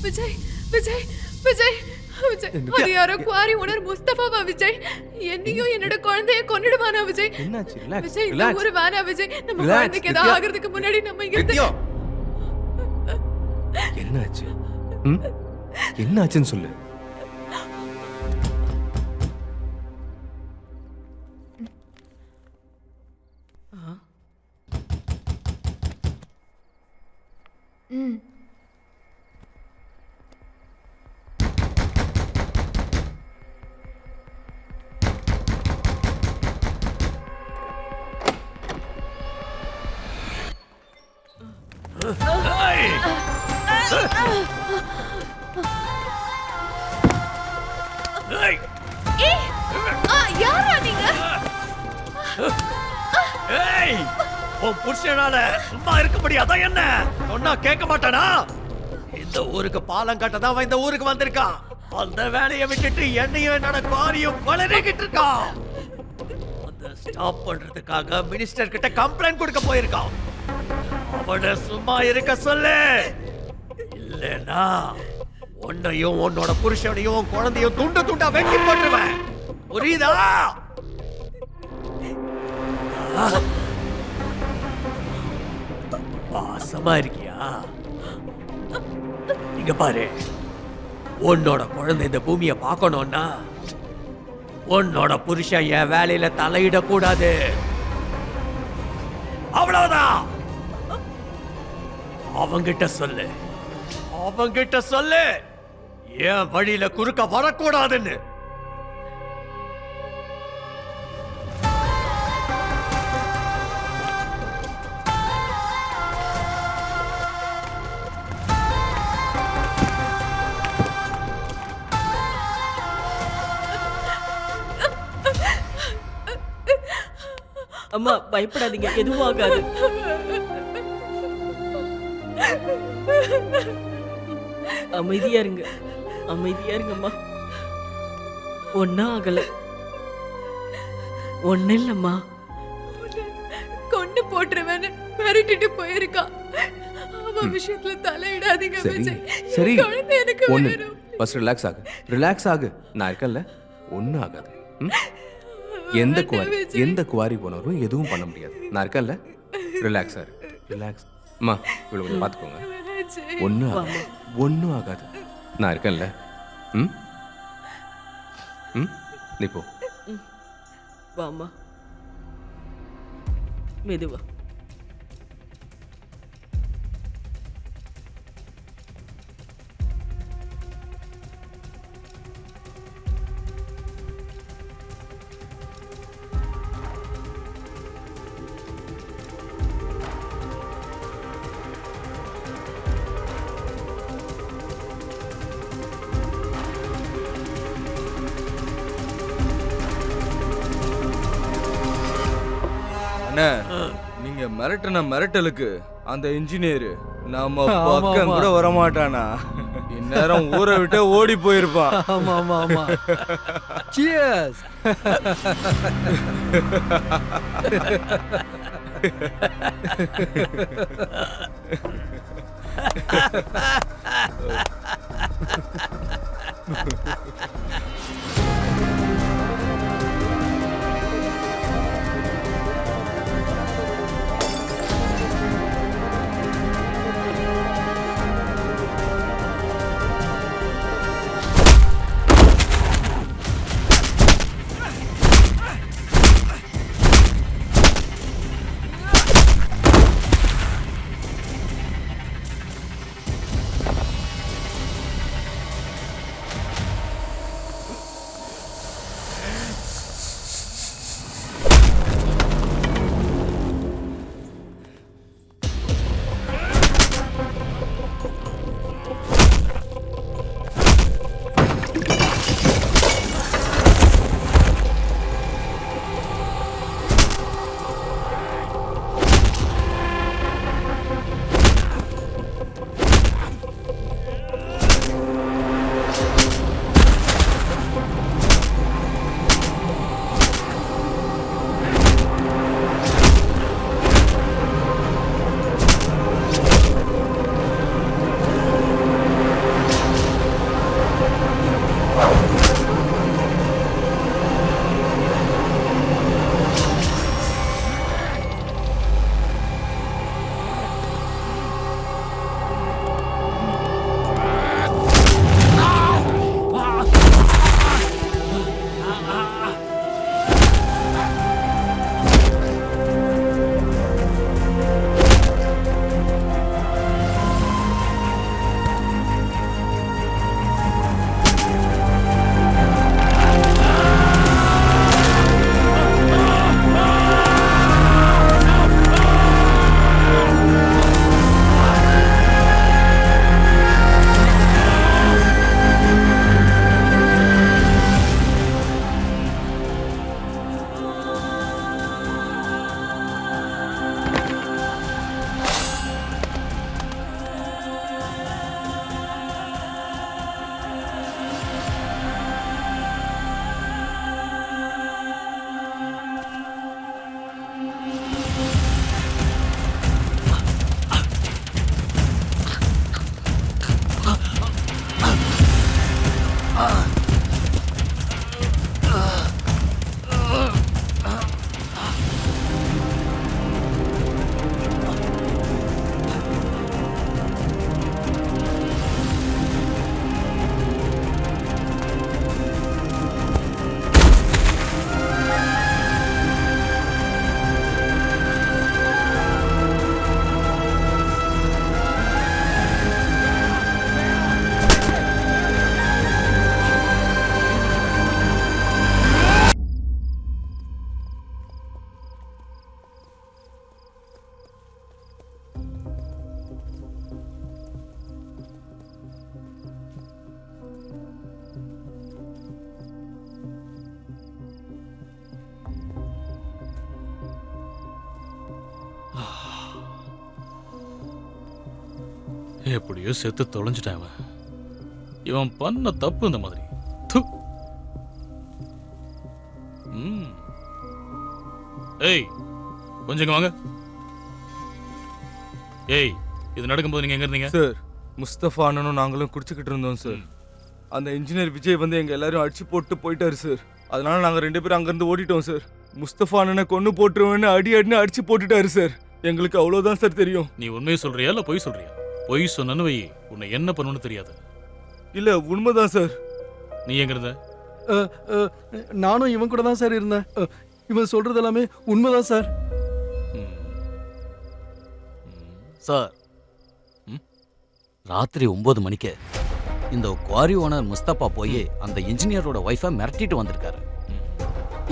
விஜய் விஜய் விஜய் விஜய், அது யாரோ குவாரி ஓனர் முஸ்தபாவா விஜய்? என்னையும் என்னோட குழந்தைய கொன்னுடுவானா விஜய்? என்னாச்சு? ரிலாக்ஸ், விஜய், இந்த ரிலாக்ஸ். ஊரு வேணா விஜய். நம்ம Relax, குழந்தைக்கு ஏதாவது நித்யா. ஆகிறதுக்கு முன்னாடி நம்ம இங்க இருந்து நித்யா, என்னாச்சு? ம்? என்னாச்சுன்னு சொல்லு. ம். ஏய், யாரா நீங்க? ஏய், உன் புருஷனால சும்மா இருக்க முடியாதா என்ன? சொன்னா கேட்க மாட்டானா? இந்த ஊருக்கு பாலம் கட்டதான் அவன் இந்த ஊருக்கு வந்திருக்கான். அந்த வேலையை விட்டுட்டு என்னையும் என்னோட குவாரியும் வளரிக்கிட்டு இருக்கான். அதை ஸ்டாப் பண்றதுக்காக மினிஸ்டர் கிட்ட கம்ப்ளைண்ட் கொடுக்க போயிருக்கான். அவனை சும்மா இருக்க சொல்லு, இல்லைன்னா உன்னையும் உன்னோட புருஷனையும் உன் குழந்தையும் துண்டு துண்டா வெட்டி போட்டுருவேன். புரியுதா? பாசமா இருக்கியா? இங்க பாரு, உன்னோட குழந்தை இந்த பூமியை பார்க்கணும்னா உன்னோட புருஷன் என் வேலையில தலையிடக்கூடாது. அவ்வளவுதான். அவங்கிட்ட சொல்லு, அவங்கிட்ட சொல்லு, என் வழியில குறுக்க வரக்கூடாதுன்னு. அம்மா பயப்படாதீங்க, எதுவும் ஆகாது. அமைதியா இருங்க, அமைதியா இருங்கம்மா. ஒன்னும் ஆகல, ஒன்னும் இல்லம்மா. கொண்டு போட்டுருவேன்னு மிரட்டிட்டு போயிருக்கான். அவன் விஷயத்துல தலையிடாதீங்க சரி, விஜய். சரி. என் குழந்தை எனக்கு ஒண்ணு, வேணும். ஃபர்ஸ்ட் ரிலாக்ஸ் ஆகு, ரிலாக்ஸ் ஆகு. நான் இருக்கேன்ல, ஒன்றும் ஆகாது. ம்? எந்த குவாரி போனாலும் எதுவும் பண்ண முடியாது. நான் இருக்கேன்ல, ரிலாக்ஸா இரு, ரிலாக்ஸ். அம்மா, இவ்வளவு கொஞ்சம் பார்த்துக்கோங்க. விஜய். ஒன்றும் ஆகாது. நான் இருக்கேன்ல. ம்? ம்? நீ போ. வாமா, மெதுவா. அண்ணா நீங்க மிரட்டின மிரட்டலுக்கு அந்த இன்ஜினியர் நம்ம ஆமா, பக்கம் ஆமா. கூட வரமாட்டானா இந்நேரம் ஊரை விட்டு ஓடி போயிருப்பான். ஆமா ஆமா ஆமா. Cheers. எப்படியோ செத்து தொலைஞ்சிட்டான் இவன். இவன் பண்ண தப்பு இந்த மாதிரி. து. ம். ஏய் கொஞ்சம் இங்க வாங்க. ஏய் இது நடக்கும்போது நீங்க எங்க இருந்தீங்க? சார் முஸ்தபா அண்ணனும் நாங்களும் குடிச்சுக்கிட்டு இருந்தோம் சார். அந்த இன்ஜினியர் விஜய் வந்து எங்க எல்லாரும் அடிச்சு போட்டு போயிட்டாரு சார். அதனால நாங்க 2 பேரும் அங்கிருந்து ஓடிட்டோம் சார். முஸ்தபா அண்ணனை கொன்னு போட்டுருவேன்னு அடின்னு அடிச்சு போட்டுட்டாரு சார். எங்களுக்கு அவ்வளவுதான் சார் தெரியும். நீ உண்மையை சொல்றியா இல்ல பொய் சொல்றியா? பொய் சொன்னு வை, உன்னை என்ன பண்ணணும்னு தெரியாது. இல்ல உண்மைதான் சார். நீ எங்க இருந்த? நானும் இவன் கூட தான் சார் இருந்தேன். இவன் சொல்றது எல்லாமே உண்மைதான் சார். சார் ராத்திரி 9 மணிக்கு இந்த குவாரி ஓனர் முஸ்தபா போய் அந்த இன்ஜினியரோட ஒய்ஃபை மிரட்டிட்டு வந்திருக்காரு.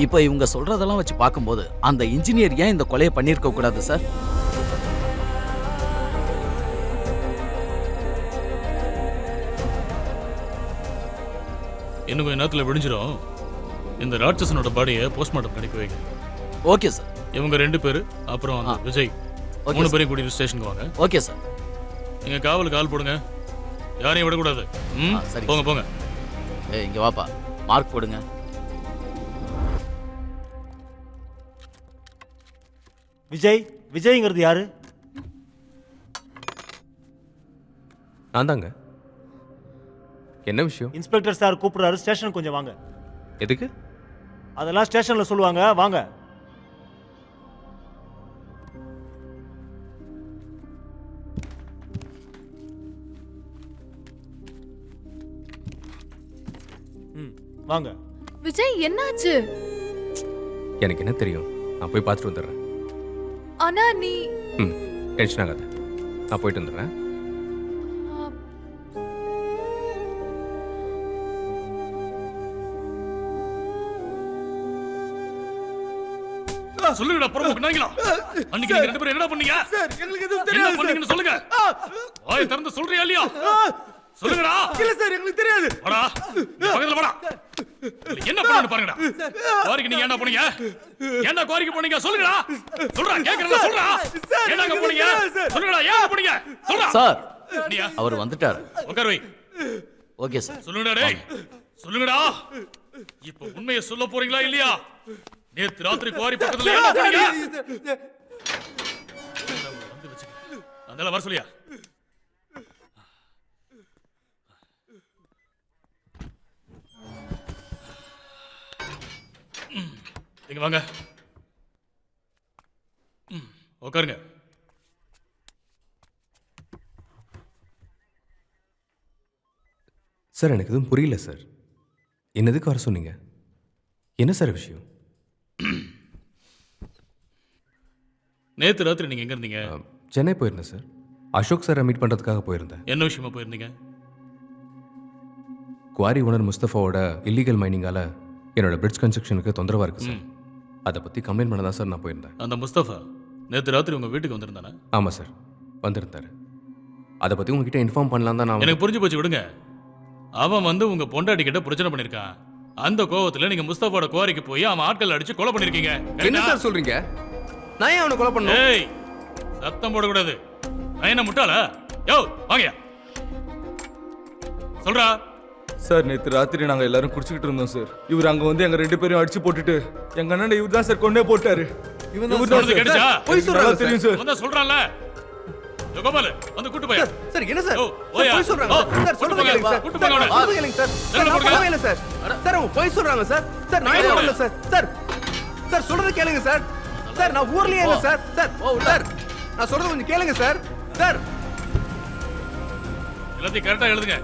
இப்போ இவங்க சொல்றதெல்லாம் வச்சு பார்க்கும்போது அந்த இன்ஜினியர் ஏன் இந்த கொலையை பண்ணியிருக்க கூடாது சார்? இன்னும் கொஞ்ச நேரத்தில் விடிஞ்சிடும். இந்த ராட்சசனோட பாடியை போஸ்ட்மார்ட்டம் அனுப்பி வைங்க. Okay sir. இவங்க 2 பேரு அப்புறம் அந்த விஜய் ஓகே 3 பேரையும் கூட்டிட்டு ஸ்டேஷனுக்கு வாங்க. Okay sir. நீங்க காவலுக்கு ஆள் போடுங்க. யாரையும் விடக்கூடாது. ம், சரி. போங்க போங்க. ஏய் இங்க வாப்பா, மார்க் போடுங்க. விஜய்ங்கிறது யாரு? நான் தாங்க. என்ன விஷயம்? இன்ஸ்பெக்டர் சார் கூப்பிடுறாரு, ஸ்டேஷனுக்கு கொஞ்சம் வாங்க. எதுக்கு? அதெல்லாம் ஸ்டேஷன்ல சொல்லுவாங்க, வாங்க. வாங்க. விஜய் என்னாச்சு? எனக்கு என்ன தெரியும்? நான் போய் பார்த்துட்டு வந்துடுறேன். ஆனா நீ டென்ஷன் ஆகாத, நான் போயிட்டு வந்துடுறேன். சொல்லுங்கடா புறம்போக்கு நாய்களா. அன்னைக்கு நீங்க 2 பேரும் என்னடா பண்ணீங்க? சார் எங்களுக்கு எதுவும் என்ன தெரியாது பண்ணீங்கன்னு சொல்லுங்க. வாயை திறந்து சொல்றியா இல்லையா? சொல்லுங்கடா. இல்ல சார் எங்களுக்கு தெரியாது. வாடா, நீ பக்கத்துல வாடா. என்ன பண்ணனும் பாருங்கடா. குவாரிக்கு நீங்க என்ன பண்ணீங்க? என்ன குவாரிக்கு போனீங்க? சொல்லுங்கடா. சொல்றா, கேக்குறேன் சொல்றா. என்னங்க போனீங்க? சொல்லுங்கடா, ஏன் போனீங்க? சொல்றா. சார் நீயா? அவர் வந்துட்டாரு. உட்கார் வை. Okay sir. சொல்லுங்கடா டேய். சொல்லுங்கடா. இப்போ உண்மையை சொல்ல போறீங்களா இல்லையா? நேத்து ராத்திரி குவாரி பக்கத்துல என்ன பண்ணீங்க? வந்து வெச்சுக்க. அதெல்லாம் வர சொல்லியா? இங்க வாங்க. உட்காருங்க. சார் எனக்கு எதுவும் புரியல சார். என்னதுக்கு வர சொன்னீங்க? என்ன சார் விஷயம்? நேத்து ராத்திரி நீங்க எங்க இருந்தீங்க? சென்னை போயிருந்தேன் சார். அசோக் சாரை மீட் பண்ணுறதுக்காக போயிருந்தேன். என்ன விஷயமா போயிருந்தீங்க? குவாரி ஓனர் முஸ்தஃபாவோட இல்லீகல் மைனிங்கால என்னோட பிரிட்ஜ் கன்ஸ்ட்ரக்ஷனுக்கு தொந்தரவாக இருக்குது சார். அதை பற்றி கம்ப்ளைண்ட் பண்ண தான் சார் நான் போயிருந்தேன். அந்த முஸ்தஃபா நேத்து ராத்திரி உங்க வீட்டுக்கு வந்திருந்தானே? ஆமாம் சார், வந்திருந்தாரு. அதை பற்றி உங்ககிட்ட இன்ஃபார்ம் பண்ணலாம் தான் நான். எனக்கு புரிஞ்சு போச்சு, விடுங்க. அவன் வந்து உங்க பொண்டாட்டி கிட்ட பிரச்சனை பண்ணிருக்கான். அந்த கோவத்துல நீங்க முஸ்தபாவோட குவாரிக்கு போய் அவன் ஆட்கள் அடிச்சு கொலை பண்ணிருக்கீங்க. என்ன சார் சொல்றீங்க? நான் ஏன் அவனை கொலை பண்ணணும்? ஏய், சத்தம் போடக்கூடாது. நான் என்ன முட்டாளா? யோ வாங்கயா, சொல்றா. சார் நேற்று ராத்திரி நாங்கள் எல்லாரும் குடிச்சிக்கிட்டு இருந்தோம் சார். இவர் அங்கே வந்து எங்கள் 2 பேரையும் அடிச்சு போட்டுட்டு எங்கள் அண்ணன் இவர் தான் சார் கொண்டே போட்டாரு. இவர் தான் கேட்டுச்சா? போய் சொல்றாங்க தெரியும் சார். அவன் தான் சொல்றான்ல. யோ கோபால், வந்து கூட்டி போய். சார் என்ன சார்? ஓயா போய் சொல்றாங்க சார். சொல்றது கேளுங்க சார். கூட்டி போங்க அவனை. சொல்றது கேளுங்க சார். சார் நான் போகவே இல்லை சார். சார் அவங்க போய் சொல்றாங்க சார். சார் நான் எதுவும் பண்ணல சார். சார் சார் சொல்றது கேளுங்க சார். சார் நான் ஊர்லயே இல்லை சார். சார் சார் நான் சொல்றது கொஞ்சம் கேளுங்க சார். சார் எல்லாத்தையும் கரெக்டா எழுதுங்க.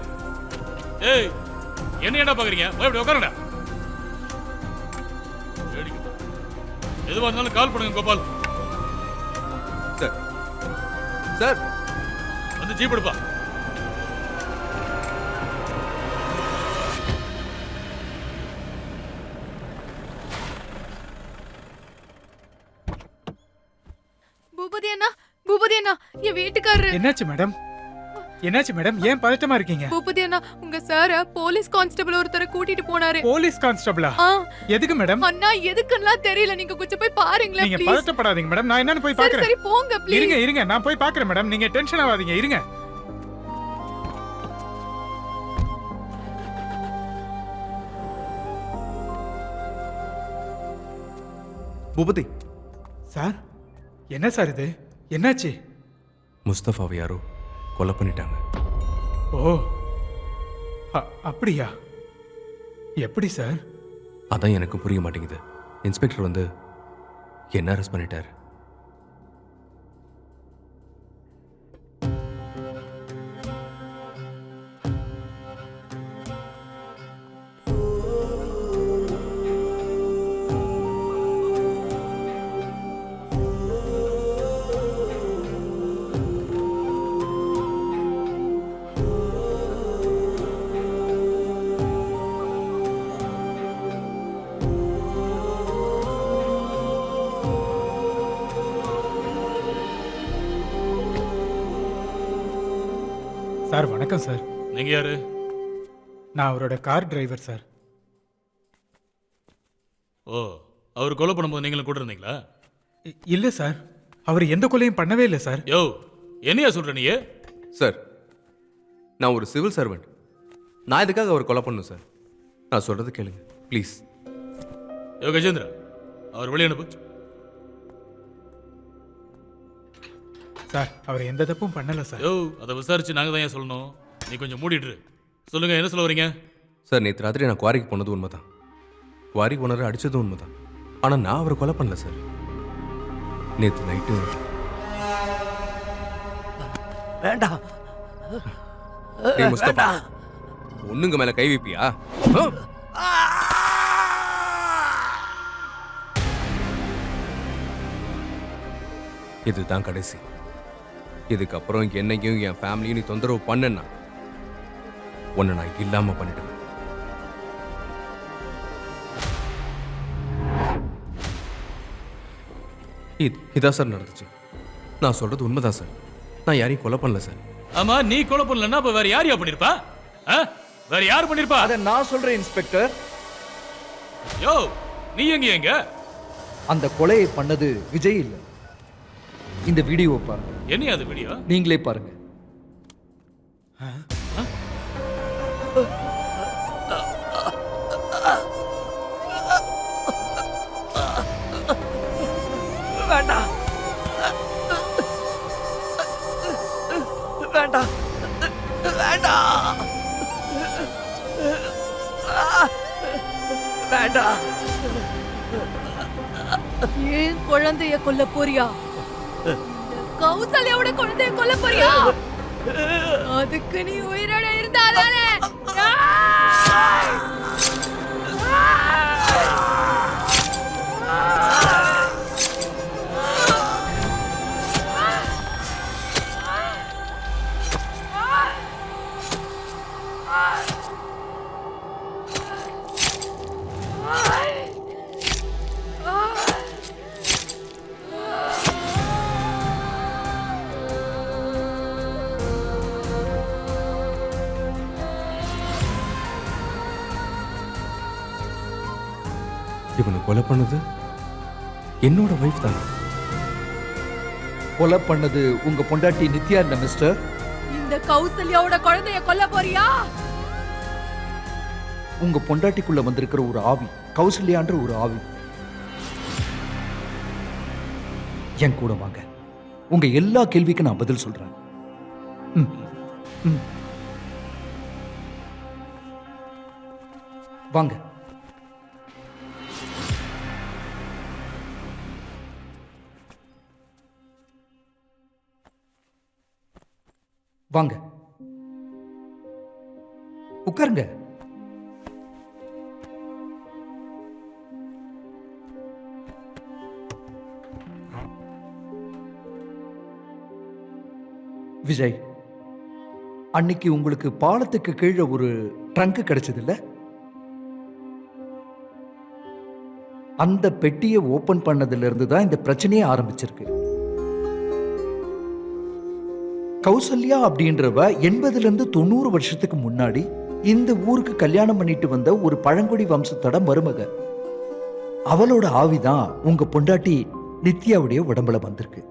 ஏய், என்ன ஏன்டா பாக்குறீங்க? போய் இப்படி உட்காருங்க. எதுவா இருந்தாலும் கால் பண்ணுங்க கோபால். சார் சார் வந்து ஜீப் எடுப்பா. பூபதி அண்ணா, பூபதி அண்ணா, என் வீட்டுக்காரரு. என்னாச்சு மேடம்? என்னாச்சு மேடம்? ஏன் பதட்டமா இருக்கீங்க? பூபதி அண்ணா, உங்க சார போலீஸ் கான்ஸ்டபிள் ஒருத்தரை கூட்டிட்டு போனாரு. போலீஸ் கான்ஸ்டபிளா? எதுக்கு மேடம்? அண்ணா எதுக்குலாம் தெரியல, நீங்க கொஞ்சம் போய் பாருங்களேன் நீங்க ப்ளீஸ். பதட்டப்படாதீங்க மேடம், நான் என்னன்னு போய் சரி பார்க்கறேன். சரி போங்க ப்ளீஸ். இருங்க இருங்க, நான் போய் பார்க்கறேன் மேடம், நீங்க டென்ஷன் ஆகாதீங்க, இருங்க. பூபதி சார், என்ன சார் இது? என்னாச்சு? முஸ்தபாவை யாரோ கொலை பண்ணிட்டாங்க. ஓ, அப்படியா? எப்படி சார்? அதான் எனக்கு புரிய மாட்டேங்குது. இன்ஸ்பெக்டர் வந்து என்ன அரெஸ்ட் பண்ணிட்டாரு. சார் வணக்கம் சார். நீங்க யாரு? நான் அவரோட கார் டிரைவர் சார். ஓ, அவர் கொலை பண்ணும்போது நீங்களும் கூட இருந்தீங்களா? இல்ல சார், அவர் எந்த கொலையும் பண்ணவே இல்லை சார். யோ என்னையா சொல்ற நீ? சார், நான் ஒரு சிவில் சர்வெண்ட். நான் இதுக்காக அவர் கொலை பண்ணும் சார். நான் சொல்றது கேளுங்க ப்ளீஸ். யோ கஜேந்திரா, அவர் வெளியே அனுப்பு. சார், அவர் எந்த தப்பும் பண்ணல சார். யோ அதை விசாரிச்சு நாங்க தான் ஏன் சொல்லணும்? நீ கொஞ்சம் மூடிட்டு சொல்லுங்க, என்ன சொல்ல வரீங்க? சார், நேற்று ராத்திரி நான் குவாரிக்கு போனது உண்மைதான். குவாரி ஓனரை அடிச்சதும் உண்மைதான். ஆனால் நான் அவரை கொலை பண்ணல சார். நேற்று நைட்டு வேண்டாம். டேய் முஸ்தபா, ஒண்ணுங்க மேல கை வைப்பியா? இதுதான் கடைசி. இதுக்கப்புறம் என்னையும் என் ஃபேமிலியும் நீ தொந்தரவு பண்ணனா உன்னை நான் இல்லாம பண்ணிடுவேன். இதான் சார் நடந்துச்சு. நான் சொல்றது உண்மைதான் சார். நான் யாரையும் கொலை பண்ணல சார். ஆமா, நீ கொலை பண்ணலன்னா அப்ப வேற யாரையா பண்ணிருப்பா? வேற யார் பண்ணிருப்பா? அத நான் சொல்றேன் இன்ஸ்பெக்டர். யோ நீ எங்க? அந்த கொலையை பண்ணது விஜய் இல்ல. இந்த வீடியோவை பாருங்க. என்ன அது வீடியோ? நீங்களே பாருங்க. வேண்டாம் வேண்டாம் வேண்டாம் வேண்டாம். ஏன் குழந்தைய கொல்ல போறியா? கௌசல்யாவோட குழந்தைய கொல்ல போறியா? அதுக்கு நீ உயிரோட இருந்தாதானே? இவனை கொலை பண்ணது என்னோட வைஃப் தானே? கொலை பண்ணது உங்க பொண்டாட்டி நித்யா இல்ல மிஸ்டர். இந்த கௌசல்யாவோட குழந்தைய கொல்ல போறியா? உங்க பொண்டாட்டிக்குள்ள வந்திருக்கிற ஒரு ஆவி, கௌசல்யான்ற ஒரு ஆவி. என் கூட வாங்க. உங்க எல்லா கேள்விக்கும் நான் பதில் சொல்றேன். வாங்க. வாங்க, உட்காருங்க. விஜய், அன்னைக்கு உங்களுக்கு பாலத்துக்கு கீழே ஒரு ட்ரங்க் கிடைச்சது இல்ல? அந்த பெட்டியை ஓபன் பண்ணதுல இருந்து தான் இந்த பிரச்சனையே ஆரம்பிச்சிருக்கு. கௌசல்யா அப்படின்றவ 80 இருந்து 90 வருஷத்துக்கு முன்னாடி இந்த ஊருக்கு கல்யாணம் பண்ணிட்டு வந்த ஒரு பழங்குடி வம்சத்தோட மருமக. அவளோட ஆவிதான் உங்க பொண்டாட்டி நித்யாவுடைய உடம்புல வந்திருக்கு.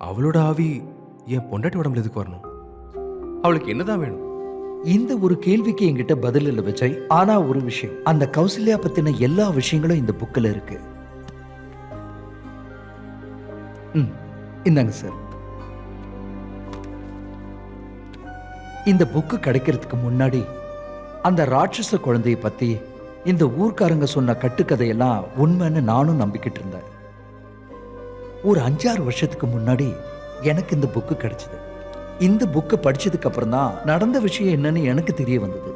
அவளோட ஆவி என் பொண்டாட்டி உடம்புல எதுக்கு வரணும்? அவளுக்கு என்னதான் வேணும்? இந்த ஒரு கேள்விக்கு என்கிட்ட பதில் இல்லை விஜய். ஆனா ஒரு விஷயம், அந்த கௌசல்யா பத்தின எல்லா விஷயங்களும் இந்த புக்கில் இருக்கு. இந்தாங்க சார். இந்த புக்கு கிடைக்கிறதுக்கு முன்னாடி அந்த ராட்சச குழந்தையை பத்தி இந்த ஊர்க்காரங்க சொன்ன கட்டுக்கதையெல்லாம் உண்மைன்னு நானும் நம்பிக்கிட்டு இருந்தேன். ஒரு 5-6 வருஷத்துக்கு முன்னாடி எனக்கு இந்த புக்கு கிடைச்சது. இந்த புக்கை படிச்சதுக்கு அப்புறம் தான் நடந்த விஷயம் என்னன்னு எனக்கு தெரிய வந்தது.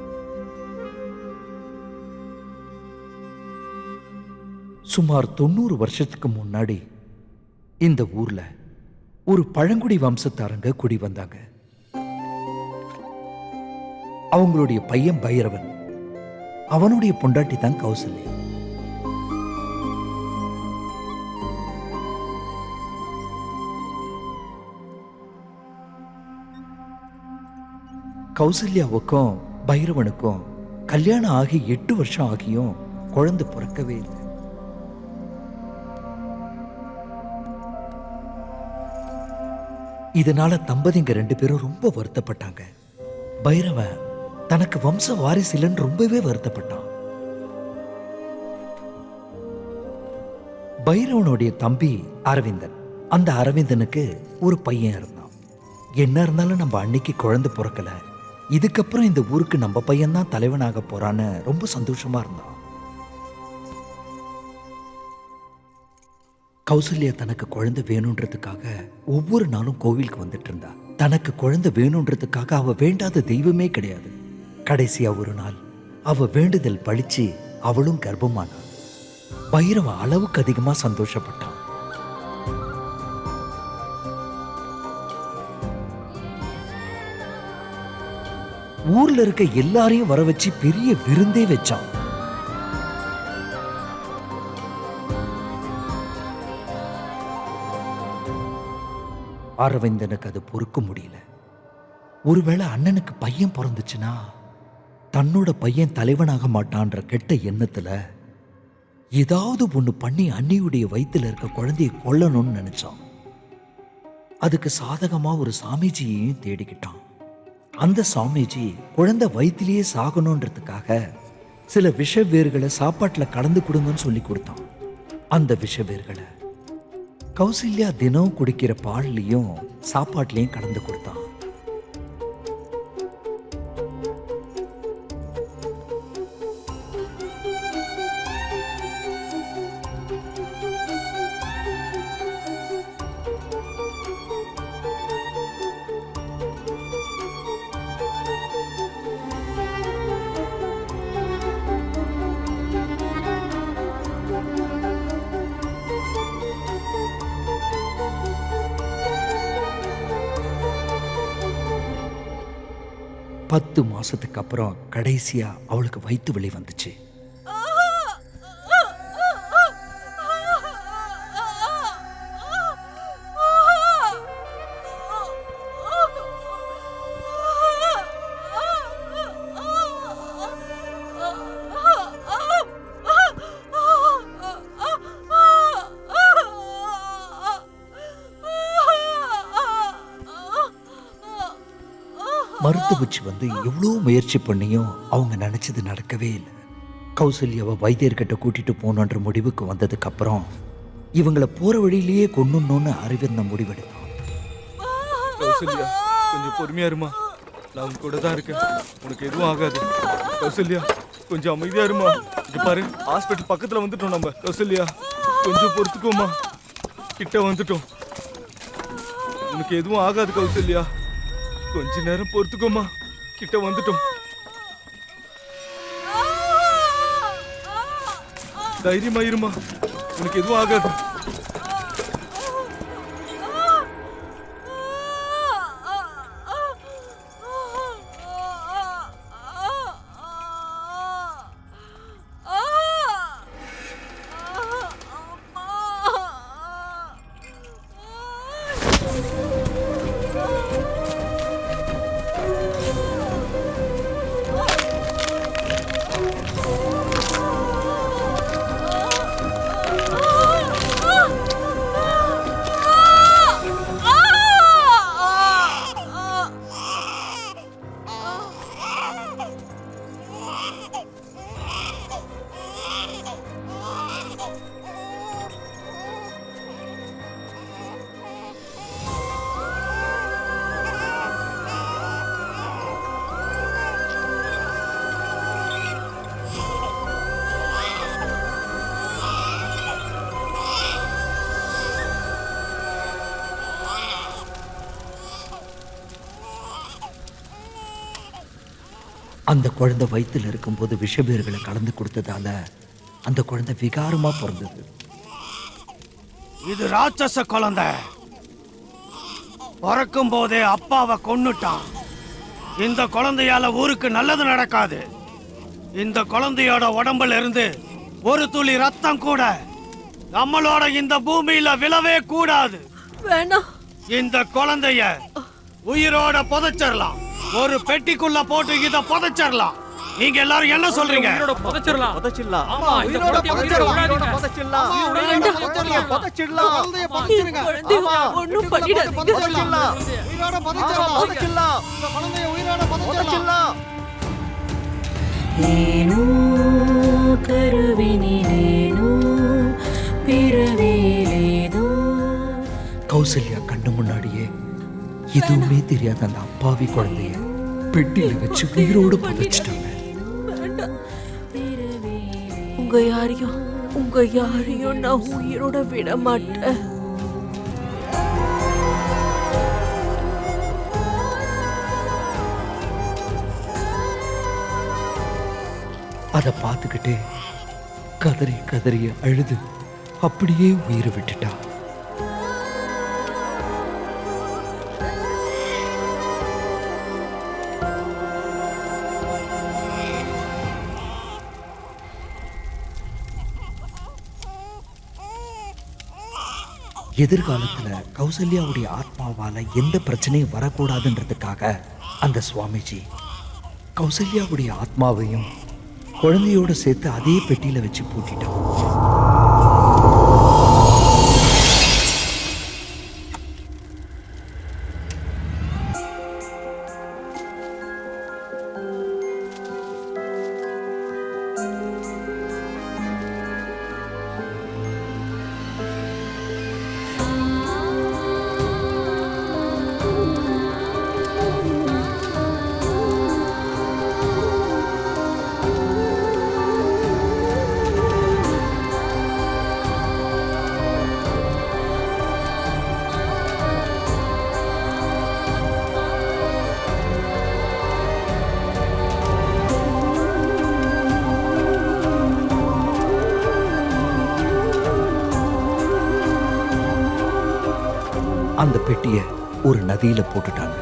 சுமார் 90 வருஷத்துக்கு முன்னாடி இந்த ஊர்ல ஒரு பழங்குடி வம்சத்தாரங்க குடி வந்தாங்க. அவங்களுடைய பையன் பைரவன், அவனுடைய பொண்டாட்டி தான் கௌசல்யா. கௌசல்யாவுக்கும் பைரவனுக்கும் கல்யாணம் ஆகி 8 வருஷம் ஆகியும் குழந்தை பிறக்கவே இல்லை. இதனால தம்பதிங்க 2 பேரும் ரொம்ப வருத்தப்பட்டாங்க. பைரவன் தனக்கு வம்ச வாரிசு இல்லைன்னு ரொம்பவே வருத்தப்பட்டான். பைரவனுடைய தம்பி அரவிந்தன். அந்த அரவிந்தனுக்கு ஒரு பையன் இருந்தான். என்ன இருந்தாலும் நம்ம அன்னைக்கு குழந்தை பிறக்கல, இதுக்கப்புறம் இந்த ஊருக்கு நம்ம பையன்தான் தலைவனாக போறான்னு ரொம்ப சந்தோஷமா இருந்தான். கௌசல்யா தனக்கு குழந்தை வேணுன்றதுக்காக ஒவ்வொரு நாளும் கோவிலுக்கு வந்துட்டு இருந்தா. தனக்கு குழந்தை வேணுன்றதுக்காக அவ வேண்டாத தெய்வமே கிடையாது. கடைசியா ஒரு நாள் அவ வேண்டுதல் பழிச்சு அவளும் கர்ப்பமானா. பைரவன் அளவுக்கு அதிகமா சந்தோஷப்பட்டான். ஊர்ல இருக்க எல்லாரையும் வர வச்சு பெரிய விருந்தே வச்சான். அரவிந்தனுக்கு அது பொறுக்க முடியல. ஒருவேளை அண்ணனுக்கு பையன் பிறந்துச்சுன்னா தன்னோட பையன் தலைவனாக மாட்டான்ற கெட்ட எண்ணத்துல ஏதாவது ஒண்ணு பண்ணி அண்ணியுடைய வயித்துல இருக்க குழந்தையை கொல்லணும்னு நினைச்சான். அதுக்கு சாதகமா ஒரு சாமிஜியையும் தேடிக்கிட்டான். அந்த சாமிஜி குழந்தை வயிற்றிலேயே சாகணுன்றதுக்காக சில விஷ வேர்களை சாப்பாட்டுல கலந்து கொடுங்கன்னு சொல்லி கொடுத்தான். அந்த விஷ வேர்களை கௌசல்யா தினம் குடிக்கிற பால்லையும் சாப்பாட்லையும் கலந்து கொடுத்தான். பத்து மாசத்துக்கு அப்புறம் கடைசியா அவளுக்கு வயிற்று வலி வந்துச்சு. மருத்துவச்சி வந்து எவ்வளோ முயற்சி பண்ணியும் அவங்க நினைச்சது நடக்கவே இல்லை. கௌசல்யாவை வைத்தியர்கிட்ட கூட்டிட்டு போகணுன்ற முடிவுக்கு வந்ததுக்கு அப்புறம் இவங்களை போற வழியிலேயே கொண்டுன்னு அரவிந்தன் முடிவெடுத்தான். கௌசல்யா கொஞ்சம் பொறுமையா இருமா, நான் உன் கூட தான் இருக்கேன், உனக்கு எதுவும் ஆகாது. கௌசல்யா கொஞ்சம் அமைதியா இருமா. இங்க பாரு, ஹாஸ்பிட்டல் பக்கத்துல வந்துட்டோம் நம்ம. கௌசல்யா கொஞ்சம் பொறுத்துக்கோமா, கிட்ட வந்துட்டோம், உனக்கு எதுவும் ஆகாது. கௌசல்யா கொஞ்ச நேரம் பொறுத்துக்கோமா, கிட்ட வந்துட்டோம். தைரியமா இருமா, உனக்கு எதுவும் ஆகாது. அந்த குழந்தை வயிற்றுல இருக்கும்போது விஷபேர்களை கலந்து கொடுத்ததால அந்த குழந்தை விகாரமா பிறந்தது. இது ராட்சச குழந்தை. பிறக்கும் போதே அப்பாவை கொன்னுட்டான். இந்த குழந்தையால ஊருக்கு நல்லது நடக்காது. இந்த குழந்தையோட உடம்புல இருந்து ஒரு துளி ரத்தம் கூட நம்மளோட இந்த பூமியில விழவே கூடாது. வேணாம். இந்த குழந்தைய உயிரோட புதைச்சிடலாம். ஒரு பெட்டிக்குள்ள போட்டு இத புதைச்சிடலாம். நீங்க எல்லாரும் என்ன சொல்றீங்க? உயிரோட புதைச்சிடலாம். புதைச்சிடலாம். ஆமா, இந்த குழந்தைய உயிரோட விடாதீங்க. புதைச்சிடலாம். வேண்டாம். புதைச்சிடலாம். ஒண்ணும் பண்ணிடாதீங்க. புதைச்சிடலாம். புதைச்சிடலாம். புதைச்சிடலாம். ஏனோ கருவினிலேனோ பிறவிலேதோ. கௌசல்யா கண்ணு முன்னாடியே எதுவுமே தெரியாத அந்த அப்பாவி குழந்தைய பெட்டியில வச்சு உயிரோடு புதைச்சிட்டாங்க. உங்க யாரையும் நான் உயிரோட விட மாட்டேன். அதை பார்த்துக்கிட்டே கதறி கதறி அழுது அப்படியே உயிரை விட்டுட்டா. எதிர்காலத்துல கௌசல்யாவுடைய ஆத்மாவால எந்த பிரச்சனையும் வரக்கூடாதுன்றதுக்காக அந்த சுவாமிஜி கௌசல்யாவுடைய ஆத்மாவையும் குழந்தையோட சேர்த்து அதே பெட்டியில வச்சு பூட்டிட்டான். அந்த பெட்டியை ஒரு நதியில போட்டுட்டாங்க.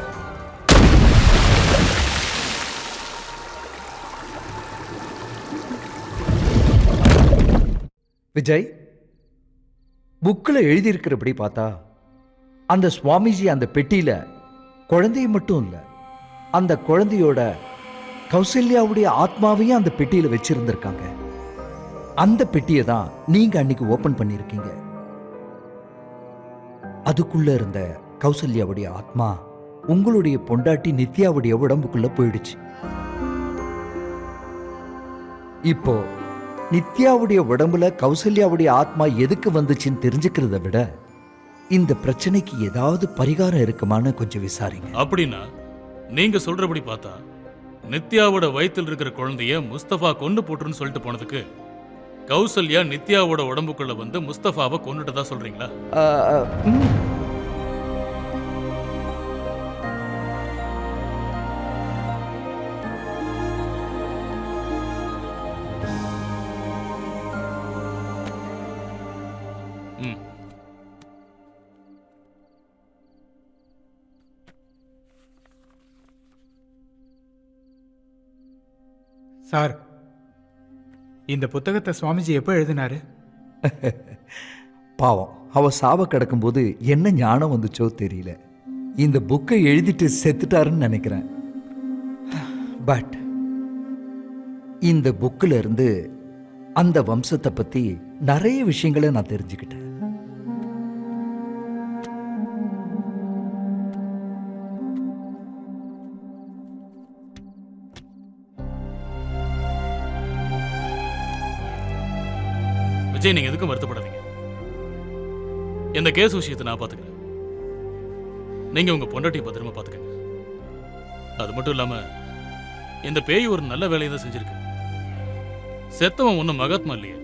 விஜய், புக்கில் எழுதியிருக்கிறபடி பார்த்தா அந்த சுவாமிஜி அந்த பெட்டியில குழந்தைய மட்டும் இல்லை, அந்த குழந்தையோட கௌசல்யாவுடைய ஆத்மாவையும் அந்த பெட்டியில வச்சிருந்திருக்காங்க. அந்த பெட்டியை தான் நீங்க அன்னைக்கு ஓபன் பண்ணியிருக்கீங்க. அதுக்குள்ள இருந்த கௌசல்யாவுடைய ஆத்மா உங்களுடைய பொண்டாட்டி நித்யாவுடைய உடம்புக்குள்ள போயிடுச்சு. இப்போ நித்யாவுடைய உடம்புல கௌசல்யாவுடைய ஆத்மா எதுக்கு வந்துச்சுன்னு தெரிஞ்சுக்கிறத விட இந்த பிரச்சனைக்கு ஏதாவது பரிகாரம் இருக்குமான்னு கொஞ்சம் விசாரிங்க. அப்படின்னா நீங்க சொல்றபடி பார்த்தா நித்யாவோட வயித்துல இருக்கிற குழந்தைய முஸ்தபா கொண்டு போட்டுருன்னு சொல்லிட்டு போனதுக்கு கௌசல்யா நித்யாவோட உடம்புக்குள்ள வந்து முஸ்தபாவை கொன்னுட்டதா சொல்றீங்களா? சார், இந்த புத்தகத்தை சுவாமிஜி எப்போ எழுதினாரு? பாவம், அவ சாவ கிடக்கும்போது என்ன ஞானம் வந்துச்சோ தெரியல. இந்த புக்கை எழுதிட்டு செத்துட்டாருன்னு நினைக்கிறேன். பட் இந்த புக்கில் இருந்து அந்த வம்சத்தை பத்தி நிறைய விஷயங்களை நான் தெரிஞ்சுக்கிட்டேன். விஜய், நீங்க எதுக்கும் வருத்தப்படாதீங்க. இந்த கேஸ் விஷயத்தை நான் பாத்துக்கிறேன். நீங்க உங்க பொண்டாட்டியை பத்திரமா பாத்துக்கங்க. அது மட்டும் இல்லாம இந்த பேய் ஒரு நல்ல வேலையை தான் செஞ்சிருக்கு. செத்தவன் ஒன்னும் மகாத்மா இல்லையே,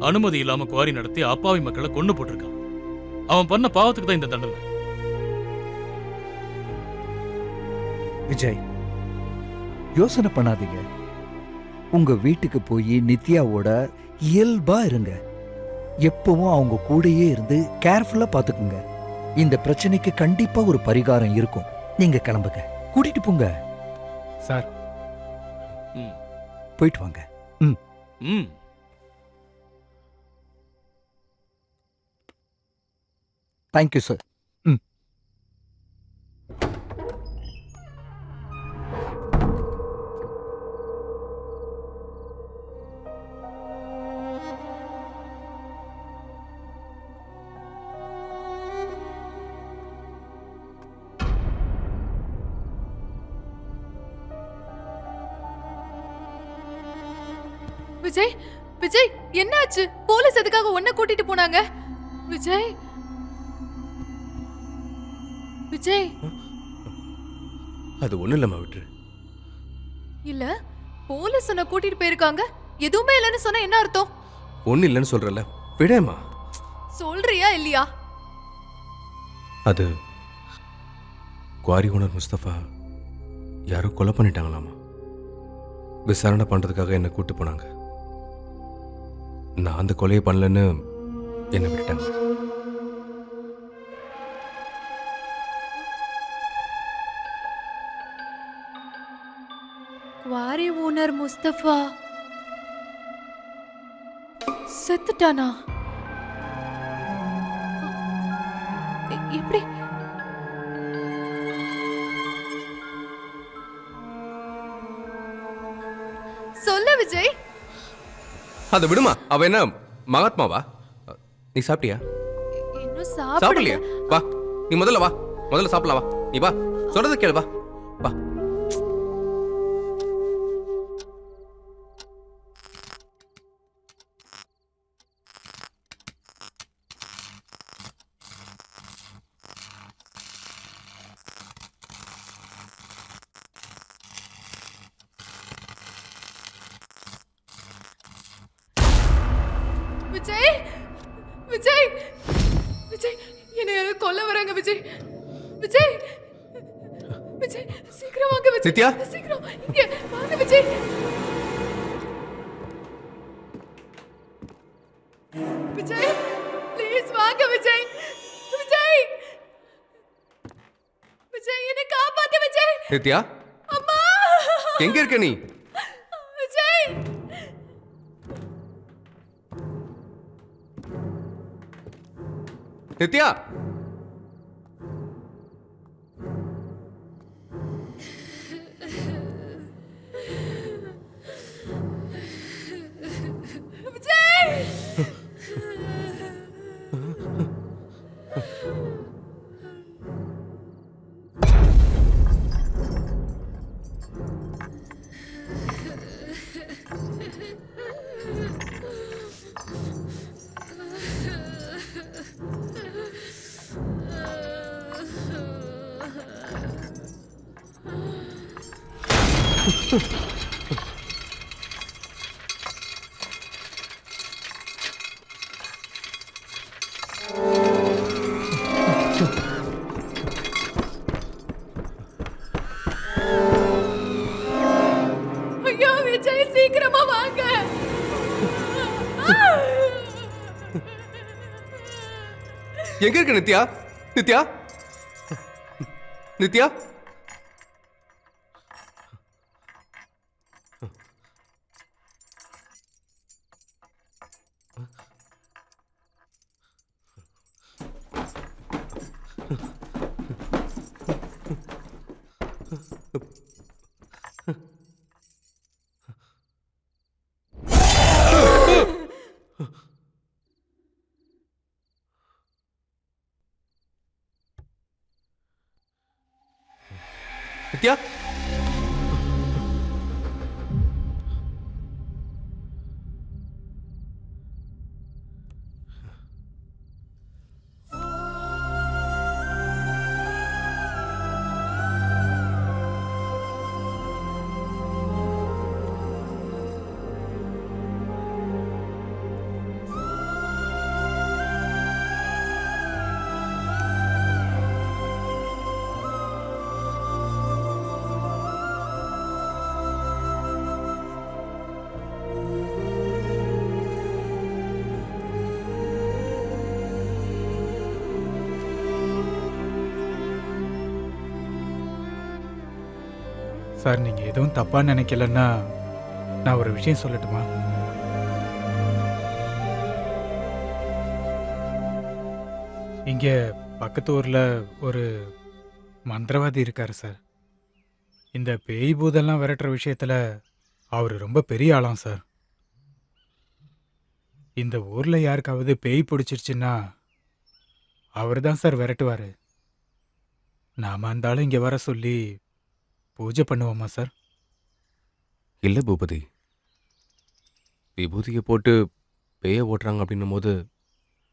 அனுமதி இல்லாம குவாரி நடத்தி அப்பாவி மக்களை கொண்டு போட்டிருக்கான். அவன் பண்ண பாவத்துக்கு தான் இந்த தண்டனை. விஜய், யோசனை பண்ணாதீங்க. உங்க வீட்டுக்கு போய் நித்யாவோட இயல்பா இருங்க. எப்பவும் அவங்க கூடயே இருந்து கேர்ஃபுல்லா பாத்துக்குங்க. இந்த பிரச்சனைக்கு கண்டிப்பா ஒரு பரிகாரம் இருக்கும். நீங்க கிளம்புங்க, கூட்டிட்டு போங்க. சார், போயிட்டு வாங்க. Thank you sir. விஜய் விஜய் என்னாச்சு? போலீஸ் எதுக்காக உன்னை கூட்டிட்டு போனாங்க? விஜய் விஜய் அது ஒண்ணும் இல்லம்மா, விட்டுரு. இல்ல போலீஸ் உன்னை கூட்டிட்டு போயிருக்காங்க, எதுவுமே இல்லைன்னு சொன்னா என்ன அர்த்தம்? ஒண்ணு இல்லைன்னு சொல்றல, விடேம்மா. சொல்றியா இல்லையா? அது குவாரி ஓனர் முஸ்தபா யாரோ கொலை பண்ணிட்டாங்களாமா. விசாரணை பண்றதுக்காக என்னை கூட்டு போனாங்க. நான் அந்த கொலையை பண்ணலன்னு என்னை விட்டுட்டாங்க. குவாரி ஓனர் முஸ்தபா செத்துட்டானா? எப்படி? சொல்ல விஜய். அதை விடுமா, அவ என்ன மகாத்மாவா? நீ சாப்பிட்டியா? இன்னும் சாப்பிடலையா? வா, நீ முதல்ல வா, முதல்ல சாப்பிடலாம். வா, நீ வா, சொல்றது கேளு. வா வா. விஜய் விஜய் விஜய் என்ன யாரோ கொல்ல வராங்க விஜய். விஜய் விஜய் சீக்கிரம் வாங்க விஜய். நித்யா, சீக்கிரம் இங்க வாங்க விஜய். விஜய் ப்ளீஸ் வாங்க விஜய். விஜய் விஜய் என்ன காப்பாத்து விஜய். நித்யா, அம்மா எங்க இருக்க நீ? விஜய் நித்யா, விஜய் ஐயோ விஜய் சீக்கிரமா வாங்க. எங்க இருக்க நித்யா? நித்யா, நித்யா, நித்யா, சார் நீங்க எதுவும் தப்பா நினைக்கலன்னா நான் ஒரு விஷயம் சொல்லட்டுமா? இங்க பக்கத்து ஊர்ல ஒரு மந்திரவாதி இருக்காரு சார். இந்த பேய் பூதெல்லாம் விரட்டுற விஷயத்துல அவரு ரொம்ப பெரிய ஆளாம் சார். இந்த ஊர்ல யாருக்காவது பேய் பிடிச்சிருச்சுன்னா அவர் தான் சார் விரட்டுவாரு. நாம அந்த ஆளு இங்க வர சொல்லி பூஜை பண்ணுவோமா சார்? இல்ல பூபதி, விபூதியை போட்டு பேய ஓட்டுறாங்க அப்படின்னும் போது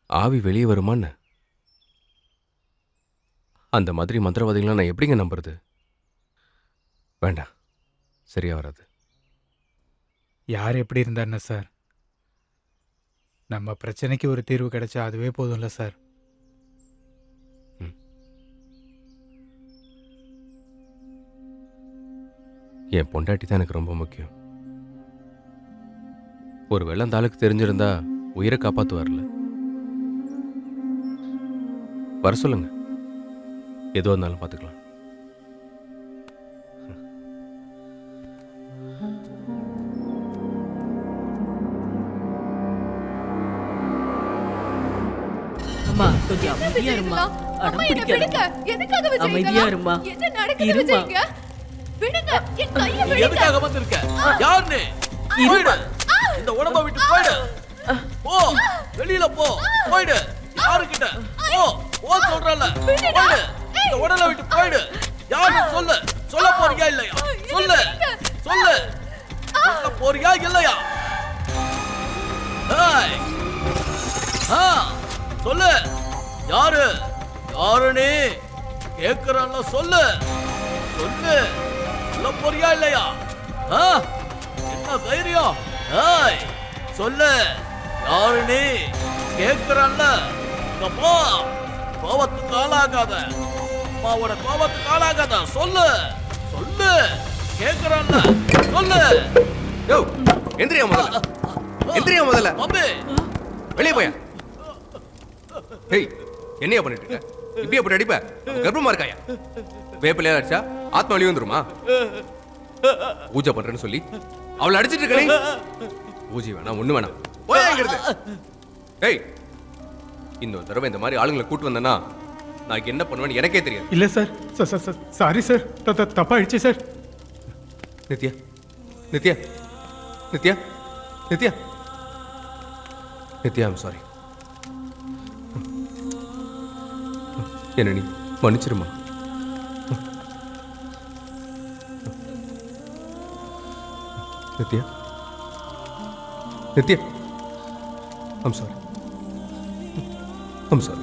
ஆவி வெளியே வருமான்னு? அந்த மாதிரி மந்திரவாதிகளாம் நான் எப்படிங்க நம்புறது? வேண்டாம், சரியா வராது. யார் எப்படி இருந்தாருன்னு சார், நம்ம பிரச்சனைக்கு ஒரு தீர்வு கிடைச்சா அதுவே போதும்ல சார். என் பொண்டாட்டி தான் எனக்கு ரொம்ப முக்கியம். ஒருவேளை அந்த ஆளுக்கு தெரிஞ்சிருந்தா உயிரை காப்பாற்றுவார்ல. வர சொல்லுங்க, எதுவாக இருந்தாலும் பார்த்துக்கலாம். அம்மா கொஞ்சம் அமைதியா இருமா. அடம் பிடிக்காத. அமைதியா இருமா. இருமா. எதுக்காக வந்திருக்க? யாருன்னு? போயிடு. இந்த உடம்ப விட்டு போயிடு. போ, வெளியில போ. போயிடு. யாருக்கிட்ட? போ, போ சொல்றல. போயிடு. இந்த உடலை விட்டு போயிடு. யாருன்னு சொல்லு. சொல்ல போறியா இல்லையா? சொல்லு. சொல்லு. சொல்ல போறியா இல்லையா? ஏய். சொல்லு. யாரு? யாரு நீ? கேக்குறல்ல, சொல்லு. சொல்லு. சொல்ல போறியா இல்லையா? என்ன தைரியம்? ஏய், சொல்லு. யாரு நீ? கேக்குறல்ல. அப்பா, கோபத்துக்கு ஆளாகாத. அம்மாவோட கோபத்துக்கு ஆளாகாத. சொல்லு. சொல்லு. கேக்குறல்ல. சொல்லு. யோ, எந்திரியா முதல்ல. எந்திரியா முதல்ல. அம்பே, வெளியே போயா. ஏய், என்னையா பண்ணிட்டு இருக்க? இப்படியே போட்டு அடிப்ப? கர்ப்பமா இருக்காயா? வேப்பிலையா அடிச்சா ஆத்மா வெளியே வந்துருமா? பூஜை பண்றேன்னு சொல்லி அவளை அடிச்சிட்டு இருக்க நீ. பூஜை வேணாம், ஒண்ணு வேணாம், போயா இங்கிருந்து. ஏய், இன்னொரு தடவை இந்த மாதிரி ஆளுங்களை கூட்டு வந்தேன்னா நான் என்ன பண்ணுவேன்னு எனக்கே தெரியாது. இல்ல சார், சாரி சார், தப்பா ஆயிடுச்சு sir. Nithya, Nithya, Nithya, Nithya, Nithya, I'm sorry. என்ன நீ மன்னிச்சிருமா. Nithya, Nithya, I'm sorry, I'm sorry.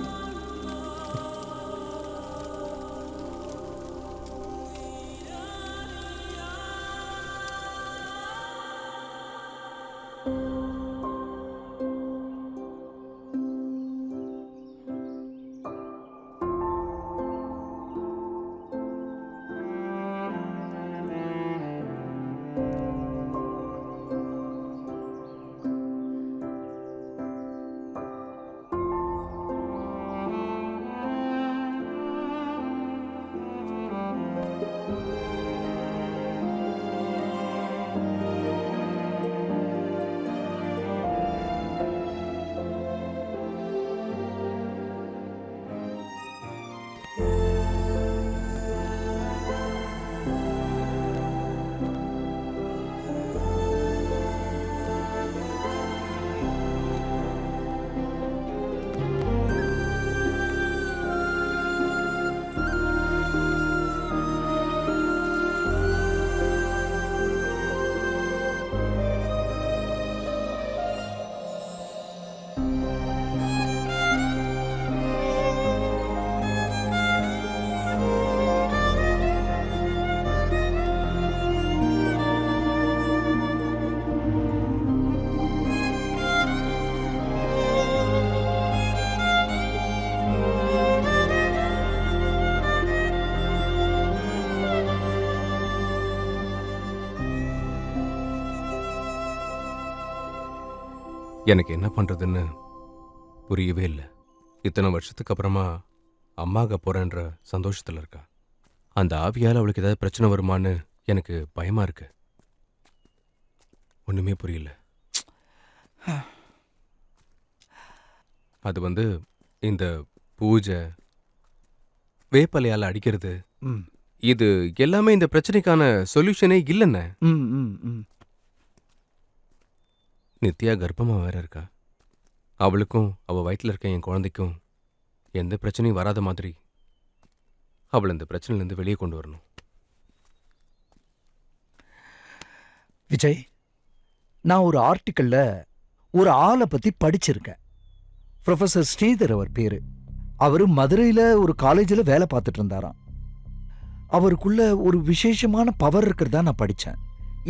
எனக்கு என்ன பண்றதுன்னு புரியவே இல்லை. இத்தனை வருஷத்துக்கு அப்புறமா அம்மாக்க போறேன்ற சந்தோஷத்துல இருக்கா. அந்த ஆவியால் அவளுக்கு ஏதாவது பிரச்சனை வருமான்னு எனக்கு பயமா இருக்கு. ஒண்ணுமே புரியல. அது இந்த பூஜை, வேப்பலையால் அடிக்கிறது, இது எல்லாமே இந்த பிரச்சனைக்கான சொல்யூஷனே இல்லைன்னு. நித்யா கர்ப்பமா வேற இருக்கா. அவளுக்கும் அவ வயிற்றுல இருக்க என் குழந்தைக்கும் எந்த பிரச்சனையும் வராத மாதிரி அவளை இந்த பிரச்சனையிலேருந்து வெளியே கொண்டு வரணும். விஜய், நான் ஒரு ஆர்டிக்கல்ல ஒரு ஆளை பத்தி படிச்சிருக்கேன். ப்ரொஃபசர் ஸ்ரீதர் அவர் பேரு. அவரு மதுரையில ஒரு காலேஜில் வேலை பார்த்துட்டு இருந்தாராம். அவருக்குள்ள ஒரு விசேஷமான பவர் இருக்கிறதா நான் படிச்சேன்.